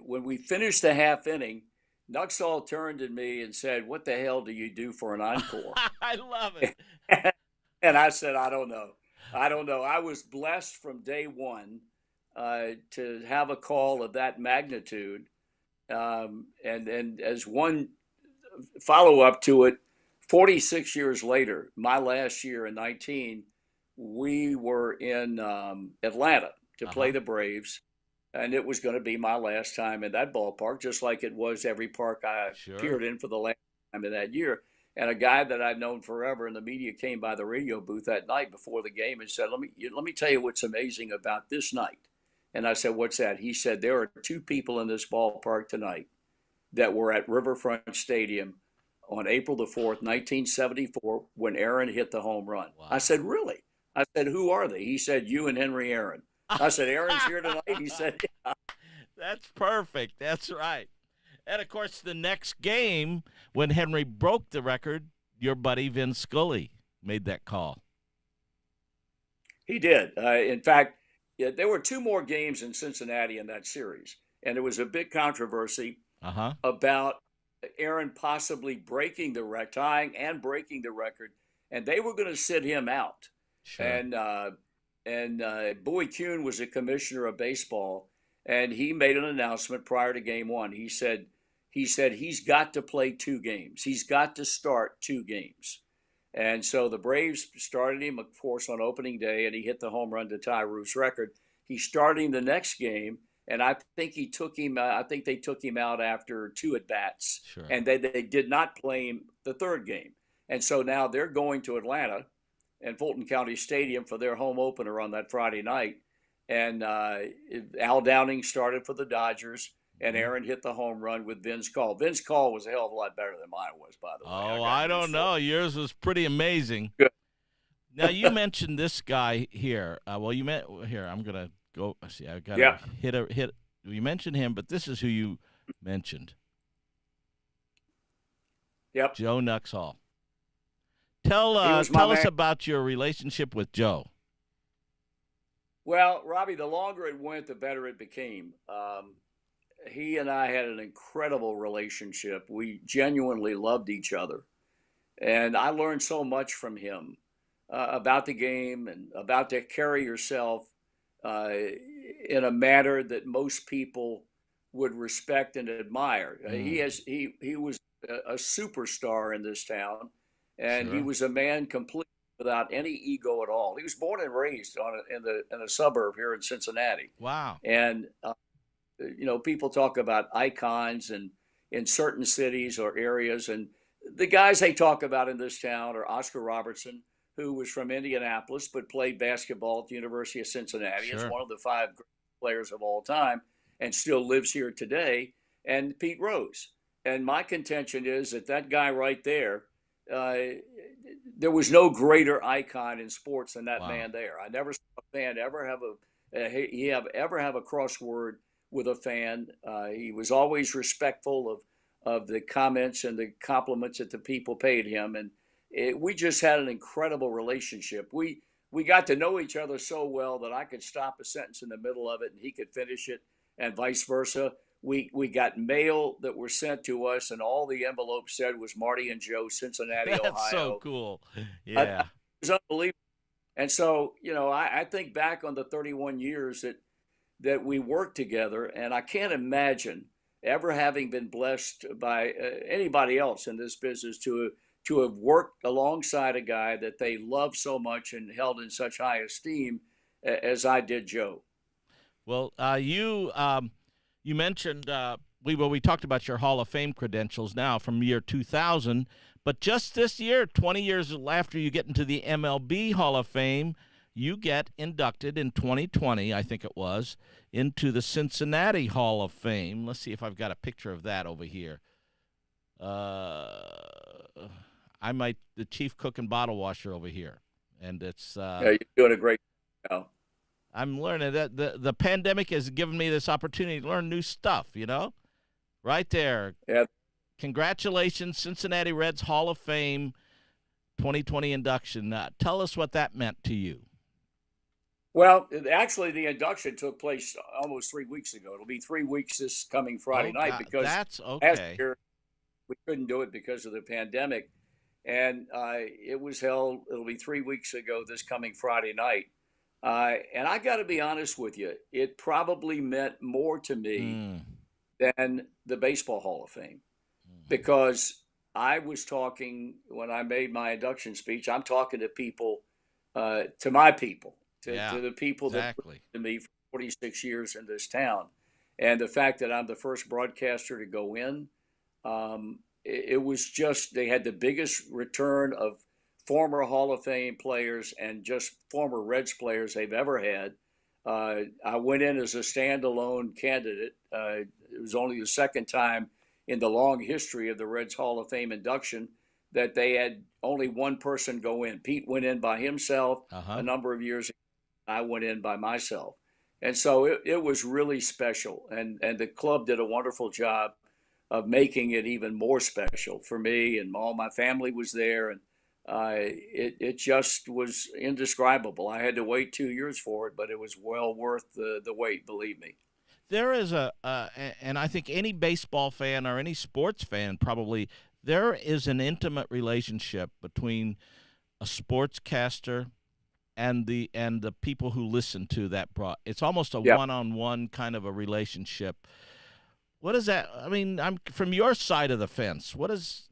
when we finished the half inning, Nuxhall turned to me and said, "What the hell do you do for an encore?" I love it. And I said, I don't know. I was blessed from day one to have a call of that magnitude. And as one follow-up to it, 46 years later, my last year in 19, we were in Atlanta to play the Braves. And it was going to be my last time in that ballpark, just like it was every park I appeared in for the last time of that year. And a guy that I'd known forever in the media came by the radio booth that night before the game and said, let me tell you what's amazing about this night. And I said, what's that? He said, there are two people in this ballpark tonight that were at Riverfront Stadium on April the 4th, 1974, when Aaron hit the home run. Wow. I said, really? I said, who are they? He said, you and Henry Aaron. I said, Aaron's here tonight? He said, yeah. That's perfect. That's right. And, of course, the next game, when Henry broke the record, your buddy Vin Scully made that call. He did. In fact, there were two more games in Cincinnati in that series, and there was a big controversy about Aaron possibly breaking the record, tying and breaking the record, and they were going to sit him out. Sure. And Bowie Kuhn was a commissioner of baseball, and he made an announcement prior to game one. He said he's got to play two games. He's got to start two games. And so the Braves started him, of course, on opening day, and he hit the home run to tie Ruth's record. He started him the next game, and I think they took him out after two at-bats. Sure. And they did not play him the third game. And so now they're going to Atlanta and Fulton County Stadium for their home opener on that Friday night. And Al Downing started for the Dodgers, and Aaron hit the home run with Vin's call. Vin's call was a hell of a lot better than mine was, by the way. Oh, I don't know. Yours was pretty amazing. Good. Now, you mentioned this guy here. I'm going to go. See, I got to hit. You mentioned him, but this is who you mentioned. Yep. Joe Nuxhall. Tell us about your relationship with Joe. Well, Robbie, the longer it went, the better it became. He and I had an incredible relationship. We genuinely loved each other. And I learned so much from him about the game and about to carry yourself in a manner that most people would respect and admire. He was a superstar in this town, and he Sure. was a man completely without any ego at all. He was born and raised in a suburb here in Cincinnati. Wow. And people talk about icons and in certain cities or areas, and the guys they talk about in this town are Oscar Robertson, who was from Indianapolis but played basketball at the University of Cincinnati. Is Sure. one of the 5 great players of all time and still lives here today, and Pete Rose. And my contention is that guy right there, there was no greater icon in sports than that man there. I never saw a fan ever have a crossword with a fan. He was always respectful of the comments and the compliments that the people paid him, and we just had an incredible relationship. We got to know each other so well that I could stop a sentence in the middle of it and he could finish it, and vice versa. We got mail that were sent to us, and all the envelope said was Marty and Joe, Cincinnati, Ohio. That's so cool. Yeah. It was unbelievable. And so, I think back on the 31 years that we worked together, and I can't imagine ever having been blessed by anybody else in this business to have worked alongside a guy that they loved so much and held in such high esteem as I did Joe. Well, you mentioned we talked about your Hall of Fame credentials now from year 2000, but just this year, 20 years after you get into the MLB Hall of Fame, you get inducted in 2020, I think it was, into the Cincinnati Hall of Fame. Let's see if I've got a picture of that over here. The chief cook and bottle washer over here, and it's. Yeah, you're doing a great job. I'm learning that the pandemic has given me this opportunity to learn new stuff, right there. Yeah. Congratulations, Cincinnati Reds Hall of Fame 2020 induction. Tell us what that meant to you. Well, actually, the induction took place almost 3 weeks ago. It'll be 3 weeks this coming Friday night because that's last okay. year we couldn't do it because of the pandemic. And it was held, it'll be 3 weeks ago this coming Friday night. And I got to be honest with you, it probably meant more to me than the Baseball Hall of Fame, because I was talking, when I made my induction speech, I'm talking to people, to my people, to the people that listened to me for 46 years in this town. And the fact that I'm the first broadcaster to go in, it was just, they had the biggest return of former Hall of Fame players and just former Reds players they've ever had. I went in as a standalone candidate. It was only the second time in the long history of the Reds Hall of Fame induction that they had only one person go in. Pete went in by himself a number of years ago. I went in by myself. And so it was really special. And the club did a wonderful job of making it even more special for me, and all my family was there. And it just was indescribable. I had to wait 2 years for it, but it was well worth the wait, believe me. There is and I think any baseball fan or any sports fan probably, there is an intimate relationship between a sportscaster and the people who listen to that it's almost a one-on-one kind of a relationship. What is that? I mean, I'm from your side of the fence.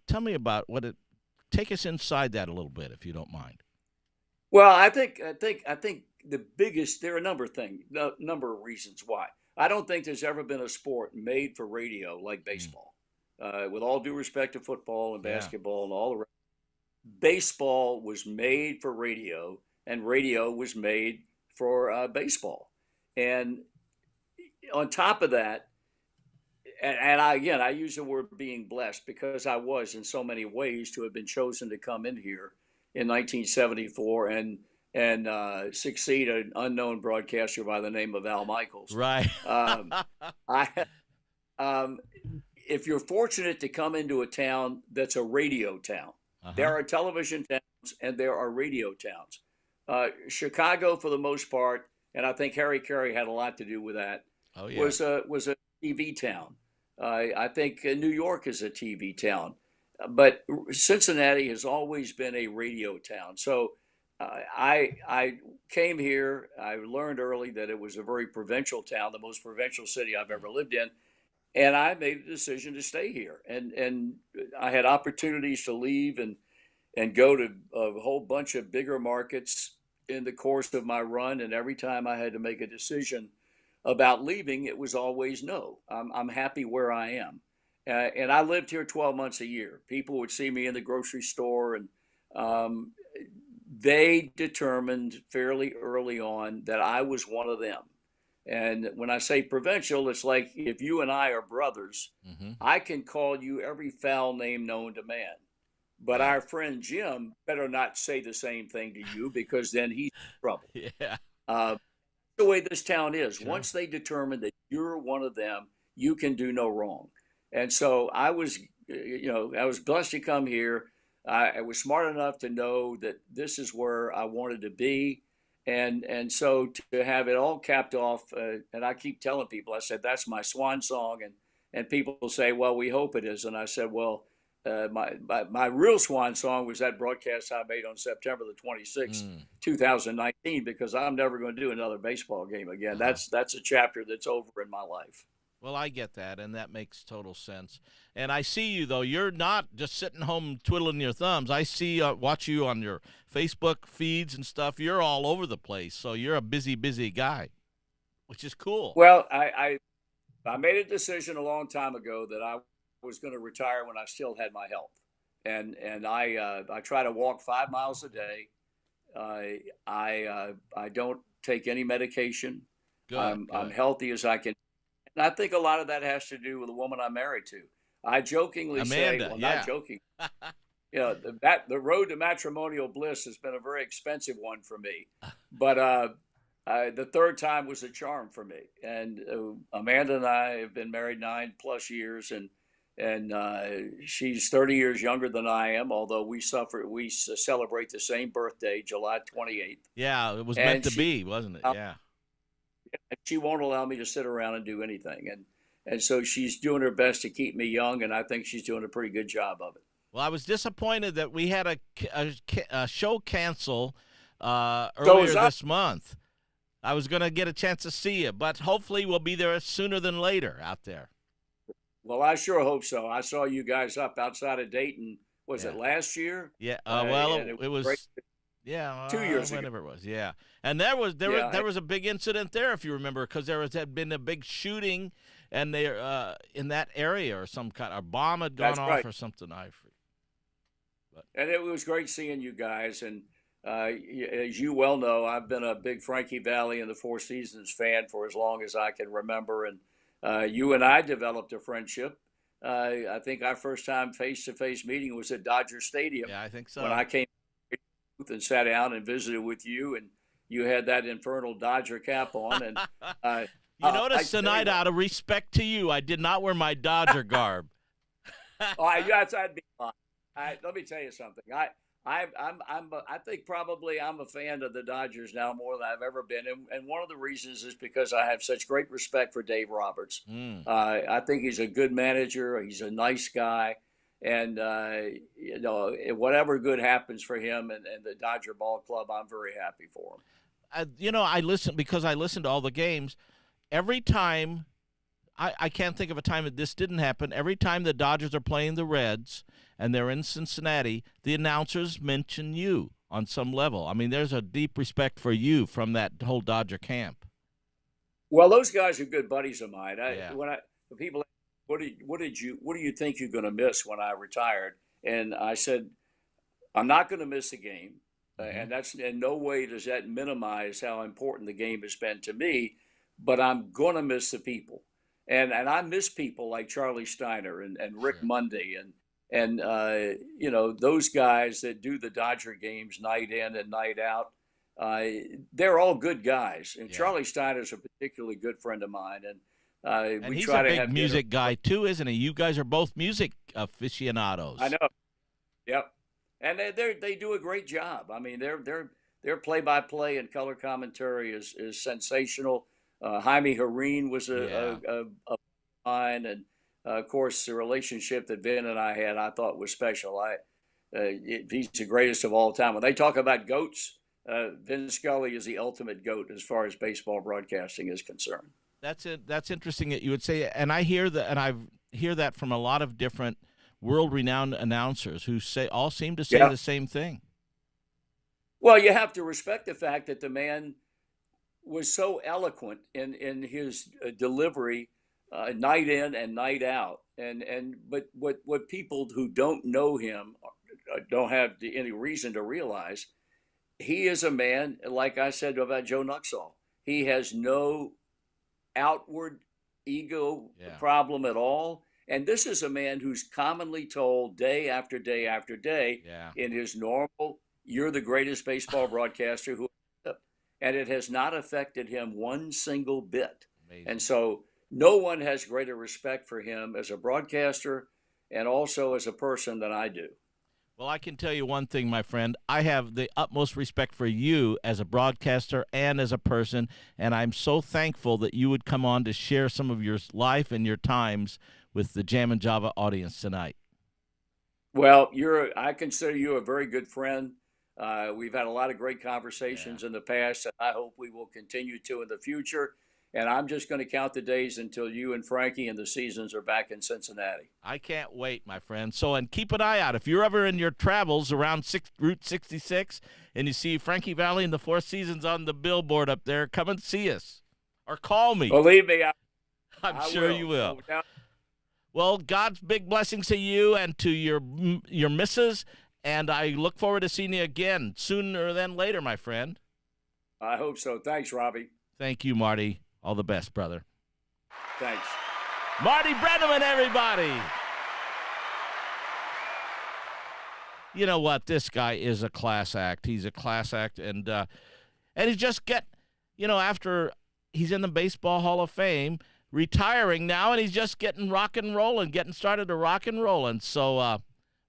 Tell me about take us inside that a little bit, if you don't mind. Well, I think the biggest, there are a number of reasons why. I don't think there's ever been a sport made for radio like baseball. With all due respect to football and basketball and all the rest, baseball was made for radio, and radio was made for baseball. And on top of that, and I use the word being blessed because I was in so many ways to have been chosen to come in here in 1974 and succeed an unknown broadcaster by the name of Al Michaels. Right. If you're fortunate to come into a town that's a radio town, there are television towns and there are radio towns. Chicago, for the most part, and I think Harry Carey had a lot to do with that, was a TV town. I think New York is a TV town. but Cincinnati has always been a radio town. So I came here. I learned early that it was a very provincial town, the most provincial city I've ever lived in, and I made the decision to stay here. And I had opportunities to leave and go to a whole bunch of bigger markets in the course of my run. And every time I had to make a decision about leaving, it was always no. I'm happy where I am. And I lived here 12 months a year. People would see me in the grocery store, and um, they determined fairly early on that I was one of them. And when I say provincial, it's like if you and I are brothers, I can call you every foul name known to man. But our friend Jim better not say the same thing to you, because then he's in trouble. Yeah. The way this town is, Sure. once they determine that you're one of them, you can do no wrong. And so I was, I was blessed to come here. I was smart enough to know that this is where I wanted to be. And so to have it all capped off, and I keep telling people, I said, that's my swan song. And people say, well, we hope it is. And I said, well, my real swan song was that broadcast I made on September the 26th, 2019, because I'm never going to do another baseball game again. That's a chapter that's over in my life. Well, I get that, and that makes total sense. And I see you, though. You're not just sitting home twiddling your thumbs. I see, watch you on your Facebook feeds and stuff. You're all over the place, so you're a busy, busy guy, which is cool. Well, I made a decision a long time ago that I was going to retire when I still had my health, and I try to walk 5 miles a day. I don't take any medication. Good, I'm healthy as I can. And I think a lot of that has to do with the woman I'm married to. I jokingly Amanda, say, well, yeah. not joking, the road to matrimonial bliss has been a very expensive one for me. But the third time was a charm for me. And Amanda and I have been married 9+ years, and she's 30 years younger than I am, although we celebrate the same birthday, July 28th. Yeah, it was meant to be, wasn't it? Yeah. She won't allow me to sit around and do anything. And so she's doing her best to keep me young, and I think she's doing a pretty good job of it. Well, I was disappointed that we had a show cancel earlier this month. I was going to get a chance to see you, but hopefully we'll be there sooner than later out there. Well, I sure hope so. I saw you guys up outside of Dayton. Was it last year? Yeah. It was great. Yeah, 2 years whenever ago. it was. Yeah, and there was a big incident there, if you remember, because had been a big shooting, and they in that area or some kind of bomb had gone off or something. And it was great seeing you guys. And as you well know, I've been a big Frankie Valli and the Four Seasons fan for as long as I can remember. And you and I developed a friendship. I think our first time face-to-face meeting was at Dodger Stadium. Yeah, I think so. When I came and sat down and visited with you, and you had that infernal Dodger cap on. And you notice tonight, out of respect to you, I did not wear my Dodger garb. That'd be fine. Let me tell you something. I think probably I'm a fan of the Dodgers now more than I've ever been, and one of the reasons is because I have such great respect for Dave Roberts. I think he's a good manager. He's a nice guy. And, whatever good happens for him and the Dodger Ball Club, I'm very happy for him. I listen to all the games. Every time, I can't think of a time that this didn't happen. Every time the Dodgers are playing the Reds and they're in Cincinnati, the announcers mention you on some level. I mean, there's a deep respect for you from that whole Dodger camp. Well, those guys are good buddies of mine. The people. What do you think you're going to miss when I retired? And I said, I'm not going to miss a game. And that's in no way does that minimize how important the game has been to me, but I'm going to miss the people. And I miss people like Charlie Steiner and Rick Monday and those guys that do the Dodger games night in and night out. They're all good guys. And Charlie Steiner's a particularly good friend of mine. And he's a big music guy too, isn't he? You guys are both music aficionados. I know. Yep. And they do a great job. I mean, their play-by-play and color commentary is sensational. Jaime Jarrín was a fine, and Of course, the relationship that Vin and I had, I thought was special. He's the greatest of all time. When they talk about GOATs, Vin Scully is the ultimate GOAT as far as baseball broadcasting is concerned. That's it. That's interesting that you would say, and I hear that, and I hear that from a lot of different world-renowned announcers who all seem to say the same thing. Well, you have to respect the fact that the man was so eloquent in his delivery, night in and night out, but what people who don't know him don't have any reason to realize, he is a man, like I said about Joe Nuxall. He has no outward ego problem at all. And this is a man who's commonly told day after day after day in his normal, you're the greatest baseball broadcaster who, and it has not affected him one single bit. Amazing. And so no one has greater respect for him as a broadcaster and also as a person than I do. Well, I can tell you one thing, my friend. I have the utmost respect for you as a broadcaster and as a person, and I'm so thankful that you would come on to share some of your life and your times with the Jammin' Java audience tonight. Well, I consider you a very good friend. We've had a lot of great conversations in the past, and I hope we will continue to in the future. And I'm just going to count the days until you and Frankie and the Seasons are back in Cincinnati. I can't wait, my friend. So, and keep an eye out. If you're ever in your travels around Route 66 and you see Frankie Valli and the Four Seasons on the billboard up there, come and see us or call me. Believe me, I'm sure you will. Well, God's big blessings to you and to your missus, and I look forward to seeing you again sooner than later, my friend. I hope so. Thanks, Robbie. Thank you, Marty. All the best, brother. Thanks. Marty Brennaman, everybody. You know what? This guy is a class act. He's a class act, and he's just after he's in the Baseball Hall of Fame, retiring now, and he's just getting rock and rolling, getting started to rock and rolling. So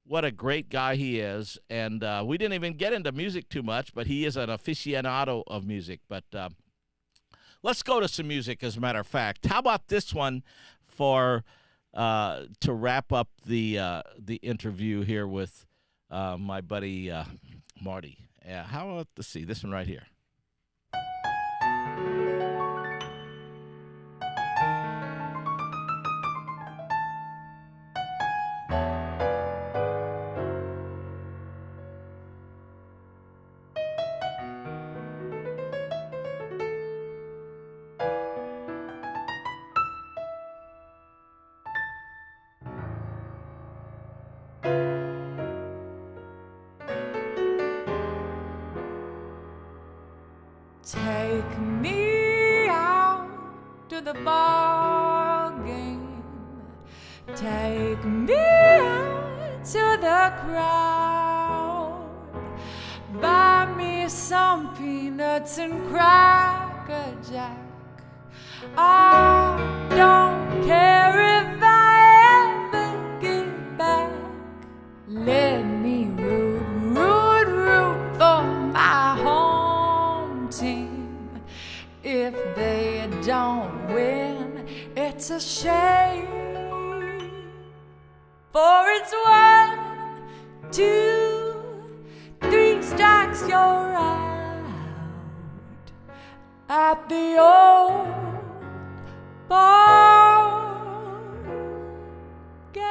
what a great guy he is. And we didn't even get into music too much, but he is an aficionado of music. But let's go to some music, as a matter of fact. How about this one to wrap up the interview here with my buddy Marty? Yeah, how about, let's see, this one right here. Take me out to the ball game. Take me out to the crowd. Buy me some peanuts and Cracker Jack. I don't care if I ever get back. Let me root for my home team. If they don't win, it's a shame. For it's 1, 2, 3 strikes, you're out at the old ball game.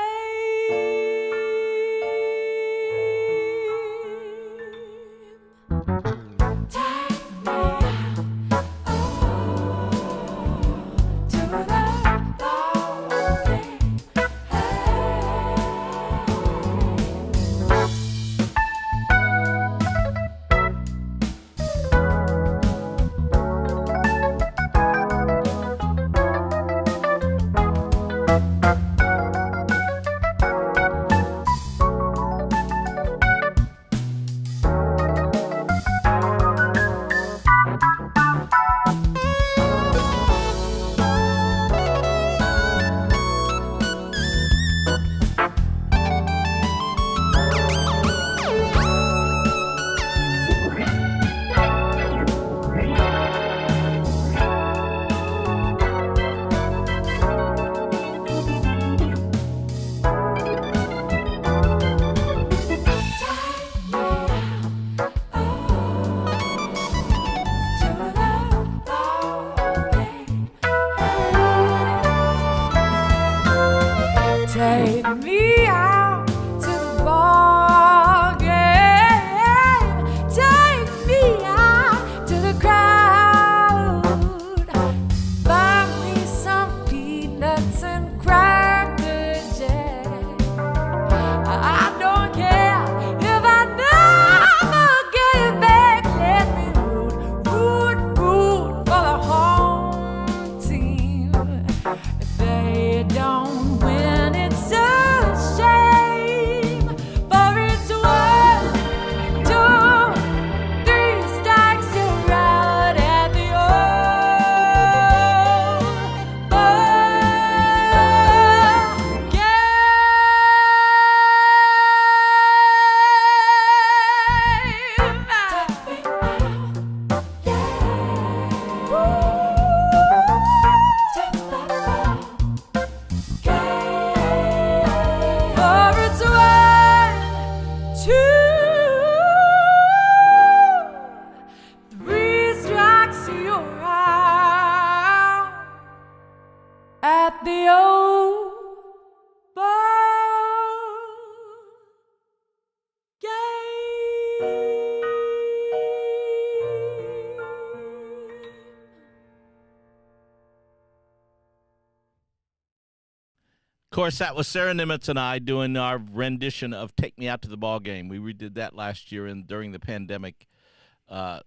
course, that was Sarah Nimitz and I doing our rendition of "Take Me Out to the Ball Game." We redid that last year during the pandemic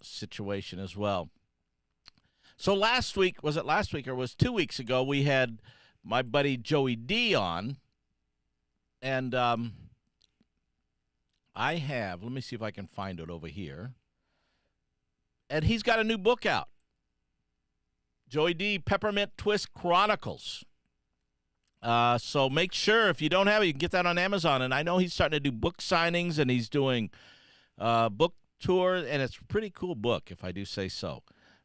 situation as well. So last week, was it last week or was 2 weeks ago, we had my buddy Joey D on, and I have, let me see if I can find it over here, and he's got a new book out, Joey D, Peppermint Twist Chronicles. So make sure, if you don't have it, you can get that on Amazon, and I know he's starting to do book signings, and he's doing book tours, and it's a pretty cool book, if I do say so.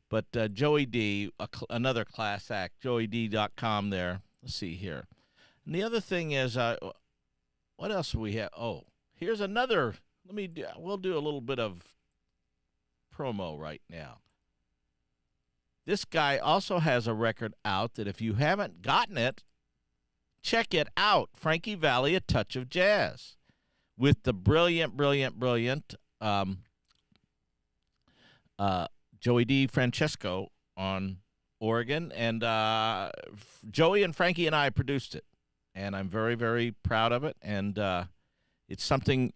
But Joey D, another class act, joeyd.com there. Let's see here. And the other thing is, what else do we have? Oh, here's another. We'll do a little bit of promo right now. This guy also has a record out that if you haven't gotten it, check it out. Frankie Valli, A Touch of Jazz, with the brilliant Joey D. Francesco on Oregon, and Joey and Frankie and I produced it, and I'm very, very proud of it, and it's something,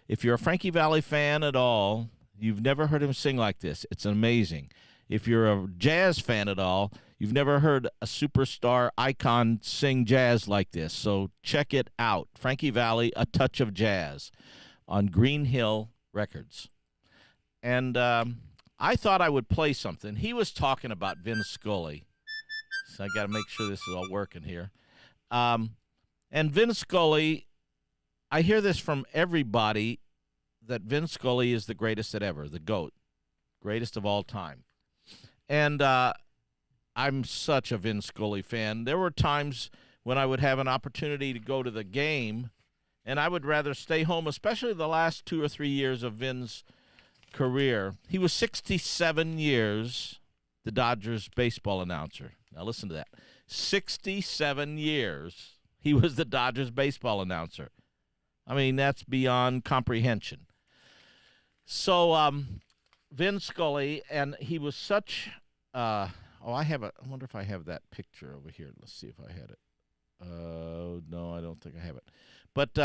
if you're a Frankie Valli fan at all, you've never heard him sing like this. It's amazing. If you're a jazz fan at all, you've never heard a superstar icon sing jazz like this, so check it out. Frankie Valli, A Touch of Jazz on Green Hill Records. And I thought I would play something. He was talking about Vin Scully, so I got to make sure this is all working here. And Vin Scully, I hear this from everybody, that Vin Scully is the greatest that ever, the GOAT, greatest of all time. And I'm such a Vin Scully fan. There were times when I would have an opportunity to go to the game, and I would rather stay home, especially the last 2 or 3 years of Vin's career. He was 67 years the Dodgers baseball announcer. Now listen to that. 67 years he was the Dodgers baseball announcer. I mean, that's beyond comprehension. So Vin Scully, and he was such I wonder if I have that picture over here. Let's see if I had it. No, I don't think I have it. But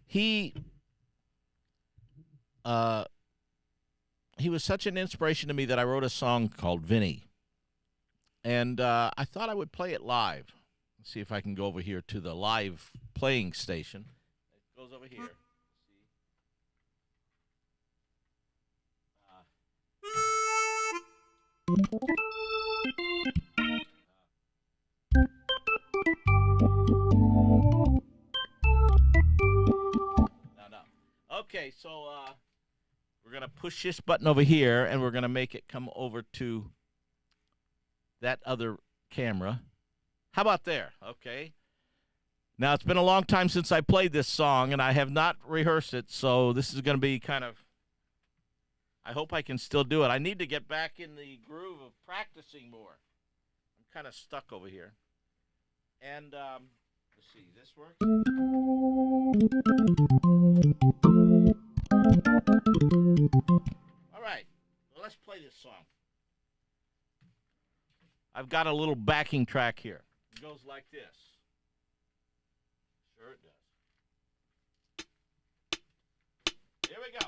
he was such an inspiration to me that I wrote a song called Vinny. And I thought I would play it live. Let's see if I can go over here to the live playing station. It goes over here. Okay, so we're going to push this button over here, and we're going to make it come over to that other camera. How about there? Okay. Now, it's been a long time since I played this song, and I have not rehearsed it, so this is going to be kind of, I hope I can still do it. I need to get back in the groove of practicing more. I'm kind of stuck over here. And let's see, this works? All right, well, let's play this song. I've got a little backing track here. It goes like this. Sure it does. Here we go.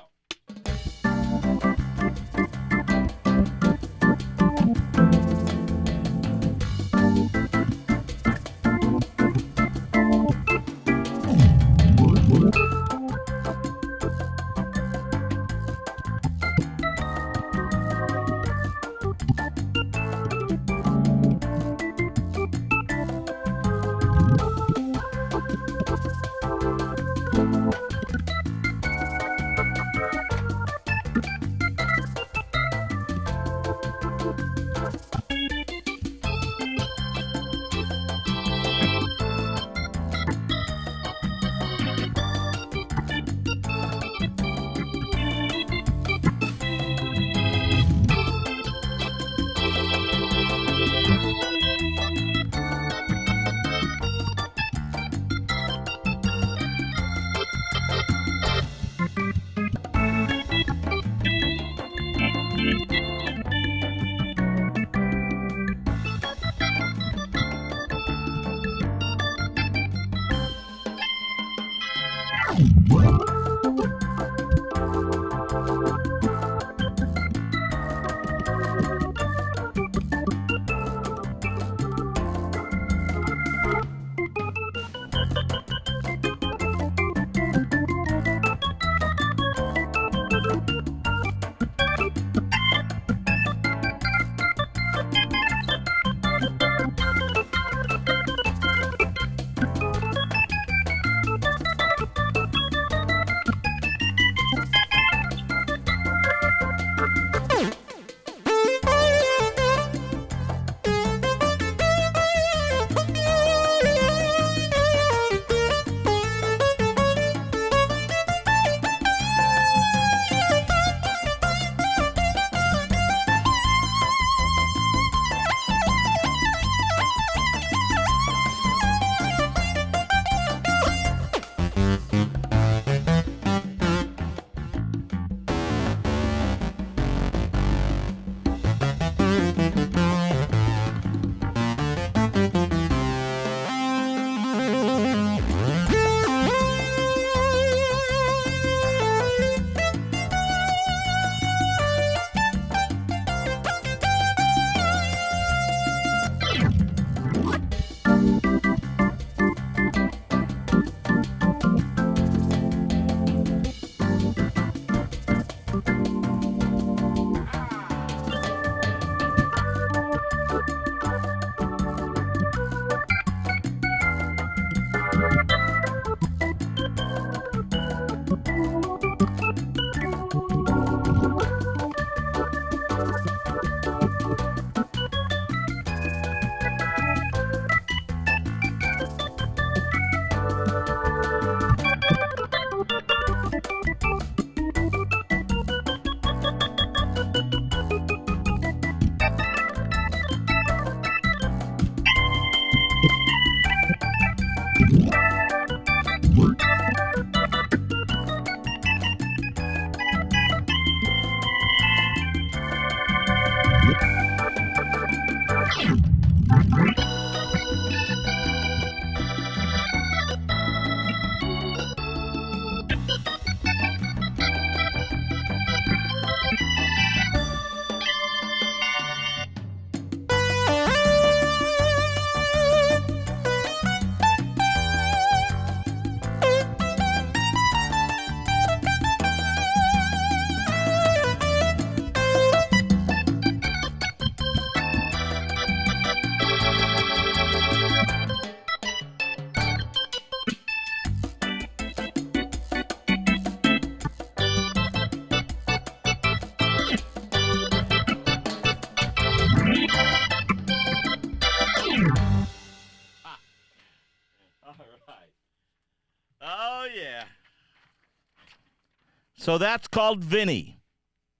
So that's called Vinny.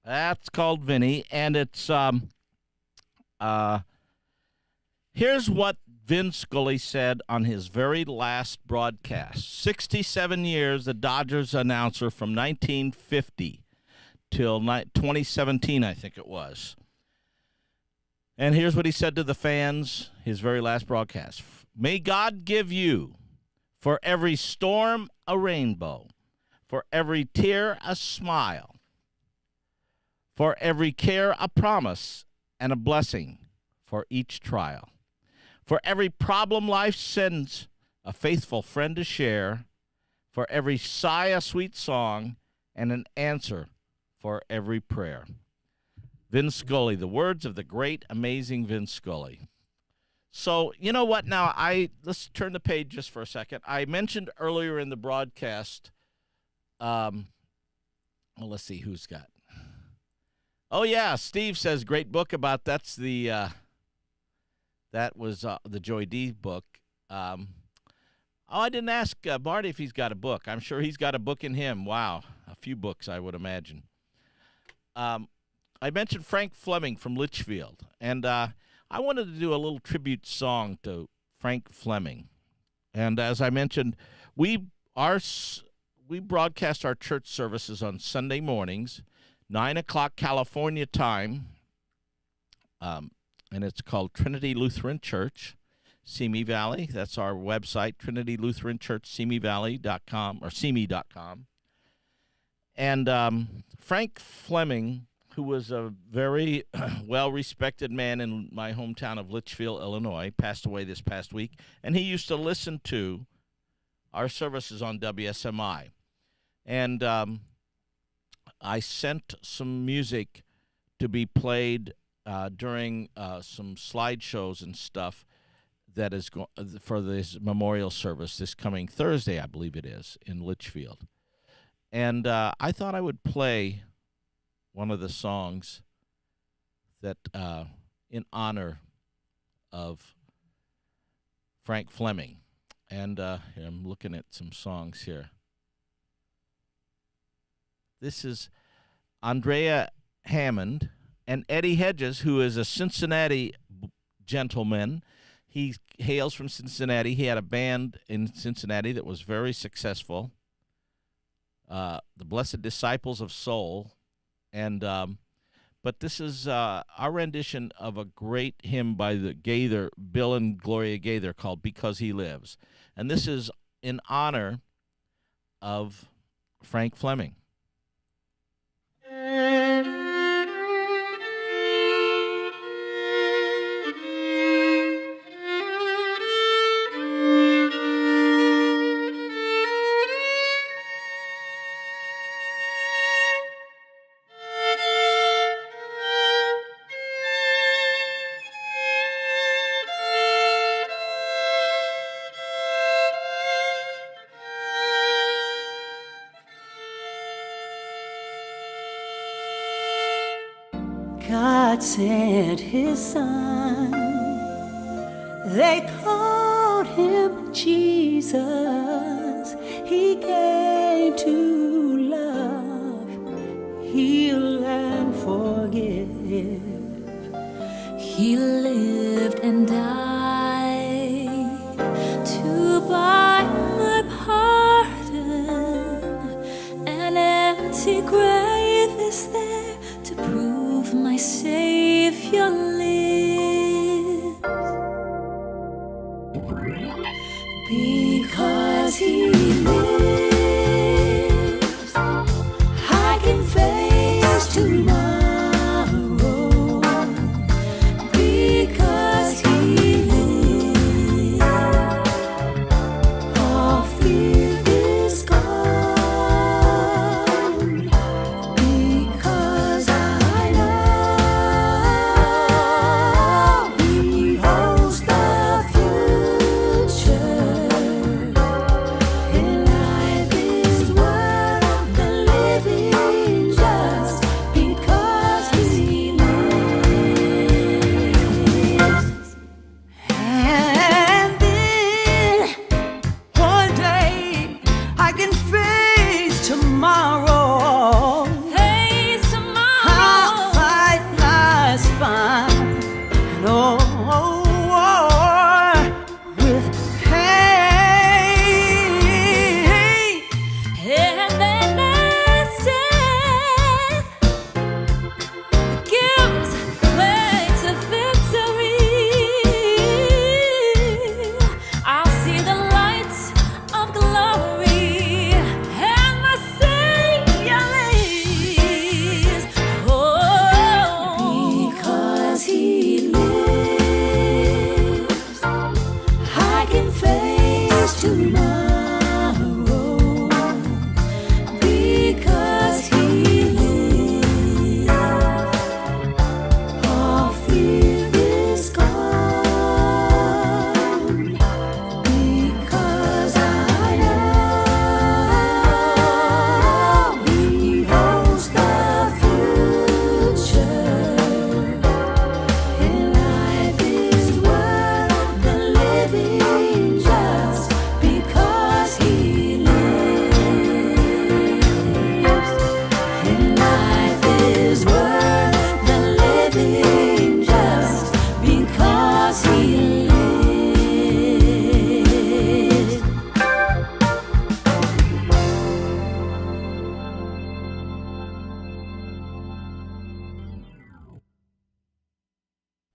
That's called Vinny, and it's here's what Vin Scully said on his very last broadcast. 67 years, the Dodgers announcer from 1950 till 2017, I think it was. And here's what he said to the fans, his very last broadcast. May God give you, for every storm, a rainbow, for every tear, a smile, for every care, a promise, and a blessing for each trial. For every problem life sends, a faithful friend to share, for every sigh, a sweet song, and an answer for every prayer. Vin Scully, the words of the great, amazing Vin Scully. So, you know what? Now, let's turn the page just for a second. I mentioned earlier in the broadcast, well, let's see who's got. Oh, yeah, Steve says, great book about, that was the Joy D book. I didn't ask Marty if he's got a book. I'm sure he's got a book in him. Wow, a few books, I would imagine. I mentioned Frank Fleming from Litchfield, and I wanted to do a little tribute song to Frank Fleming. And as I mentioned, we broadcast our church services on Sunday mornings, 9 o'clock California time, and it's called Trinity Lutheran Church, Simi Valley. That's our website, Trinity Lutheran Church, simivalley.com or simi.com. And Frank Fleming, who was a very well-respected man in my hometown of Litchfield, Illinois, passed away this past week, and he used to listen to our services on WSMI. And I sent some music to be played during some slideshows and stuff that is for this memorial service this coming Thursday, I believe it is, in Litchfield. And I thought I would play one of the songs that in honor of Frank Fleming. And I'm looking at some songs here. This is Andrea Hammond and Eddie Hedges, who is a Cincinnati gentleman. He hails from Cincinnati. He had a band in Cincinnati that was very successful, the Blessed Disciples of Soul. And but this is our rendition of a great hymn by the Gaither, Bill and Gloria Gaither, called Because He Lives. And this is in honor of Frank Fleming. God sent his son, they called him Jesus. He came to love, heal and forgive. He lived and died to buy my pardon. An empty grave is there to prove my Savior lives. Because he lives, I can face tomorrow. Because he lives, all fear is gone. Because I know he holds the future. And life is worth the living just because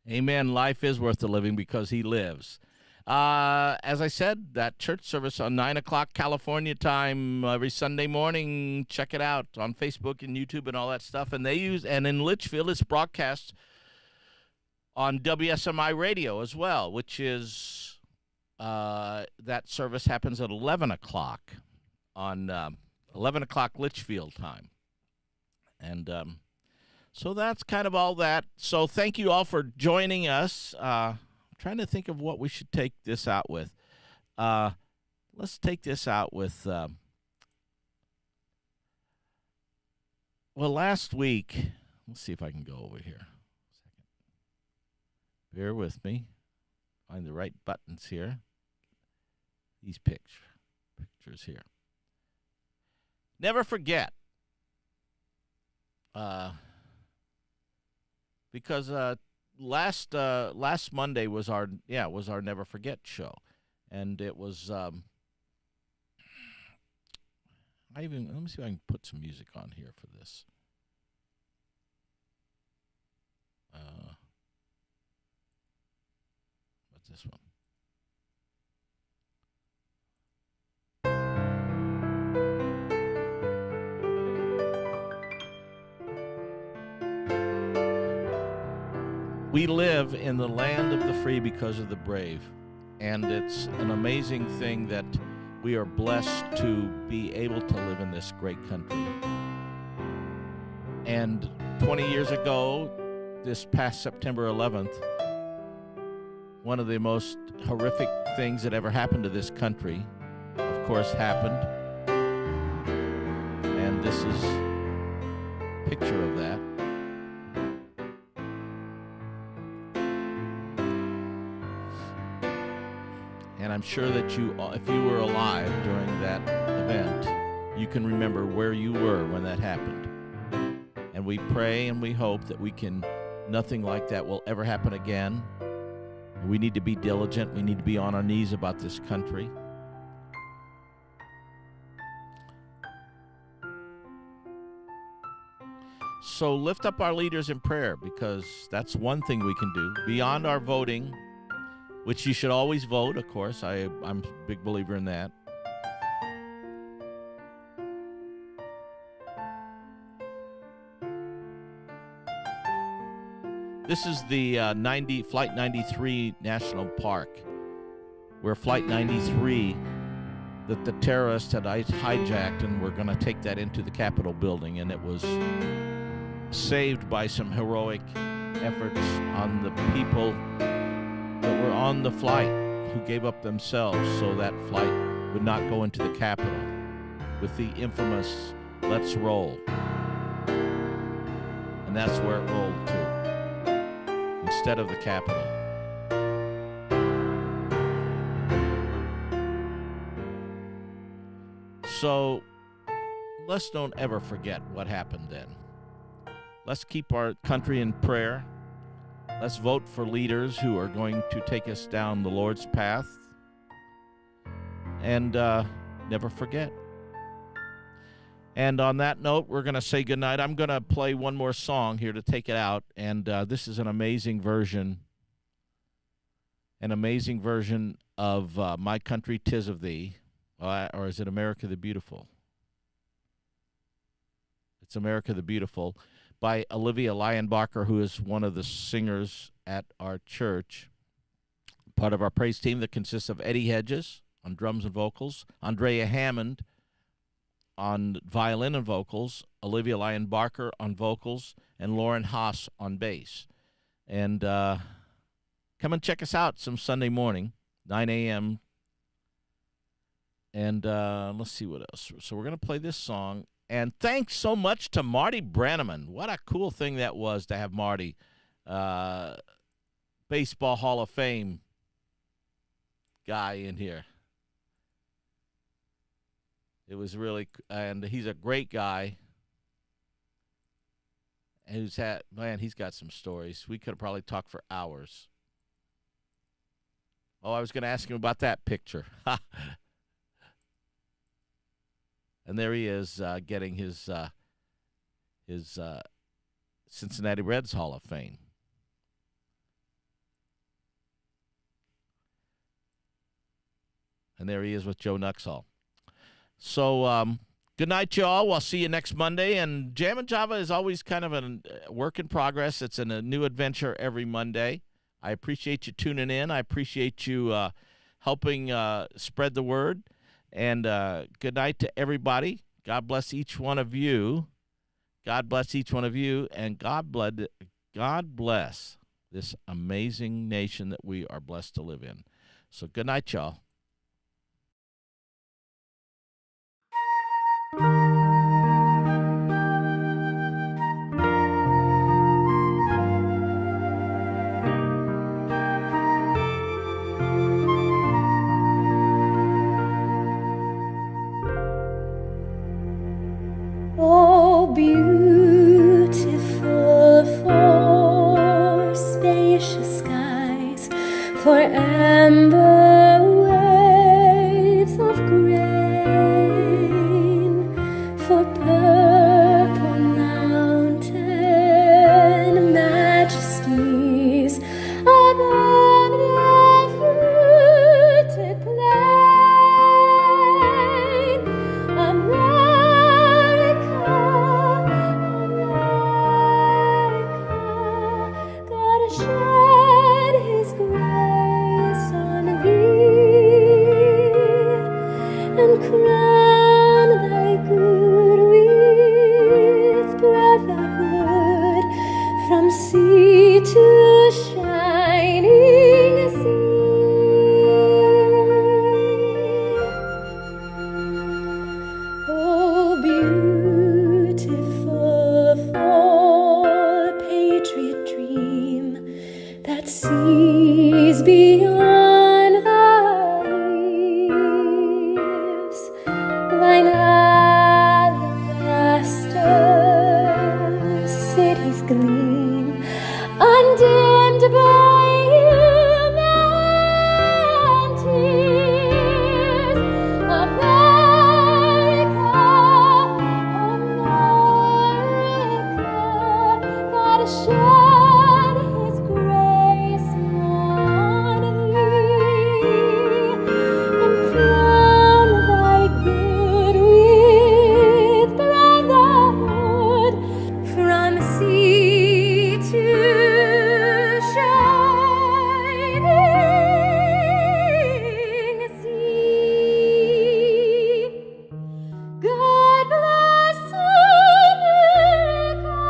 Amen. Life is worth the living because he lives. As I said, that church service on 9 o'clock California time every Sunday morning. Check it out on Facebook and YouTube and all that stuff. And in Litchfield, it's broadcast on WSMI radio as well, which is that service happens at 11 o'clock on 11 o'clock Litchfield time. And so that's kind of all that. So thank you all for joining us. I'm trying to think of what we should take this out with. Let's take this out with, last week, let's see if I can go over here. Bear with me. Find the right buttons here. These pictures here. Never forget. Because last Monday was our Never Forget show, and it was let me see if I can put some music on here for this. What's this one? We live in the land of the free because of the brave, and it's an amazing thing that we are blessed to be able to live in this great country. And 20 years ago, this past September 11th, one of the most horrific things that ever happened to this country, of course, happened. And this is a picture of that. And I'm sure that if you were alive during that event, you can remember where you were when that happened. And we pray and we hope that nothing like that will ever happen again. We need to be diligent. We need to be on our knees about this country. So lift up our leaders in prayer, because that's one thing we can do beyond our voting, which you should always vote, of course. I'm a big believer in that. This is the Flight 93 National Park, where Flight 93, that the terrorists had hijacked, and were going to take that into the Capitol building, and it was saved by some heroic efforts on the people that were on the flight, who gave up themselves so that flight would not go into the Capitol with the infamous "Let's roll." And that's where it rolled to, instead of the Capitol. So let's don't ever forget what happened then. Let's keep our country in prayer. Let's vote for leaders who are going to take us down the Lord's path. And never forget. And on that note, we're going to say goodnight. I'm going to play one more song here to take it out. And this is an amazing version. An amazing version of My Country 'Tis of Thee. Or is it America the Beautiful? It's America the Beautiful, by Olivia Leyenbacher, who is one of the singers at our church. Part of our praise team that consists of Eddie Hedges on drums and vocals, Andrea Hammond on violin and vocals, Olivia Leyenbacher on vocals, and Lauren Haas on bass. And come and check us out some Sunday morning, 9 a.m. And let's see what else. So we're going to play this song. And thanks so much to Marty Brennaman. What a cool thing that was to have Marty, Baseball Hall of Fame guy in here. It was really, and he's a great guy. And he's got some stories. We could have probably talked for hours. Oh, I was going to ask him about that picture. And there he is, getting his Cincinnati Reds Hall of Fame. And there he is with Joe Nuxhall. So good night, y'all. We'll see you next Monday. And Jam and Java is always kind of a work in progress. It's a new adventure every Monday. I appreciate you tuning in. I appreciate you helping spread the word. And good night to everybody. God bless each one of you. God bless each one of you. And God bless this amazing nation that we are blessed to live in. So good night, y'all. Oh, beautiful for spacious skies, for amber waves of grain, for purple mountain majesties above the fruited plain. God has shed His grace on thee, and crown thy good with brotherhood from sea to shining sea. Oh, beautiful for patriot dream that sees beyond the leaves, thine alabaster cities gleam, undimmed by human tears. God has shed His grace on thee, and crown thy good with brotherhood from sea to shining sea. God bless America.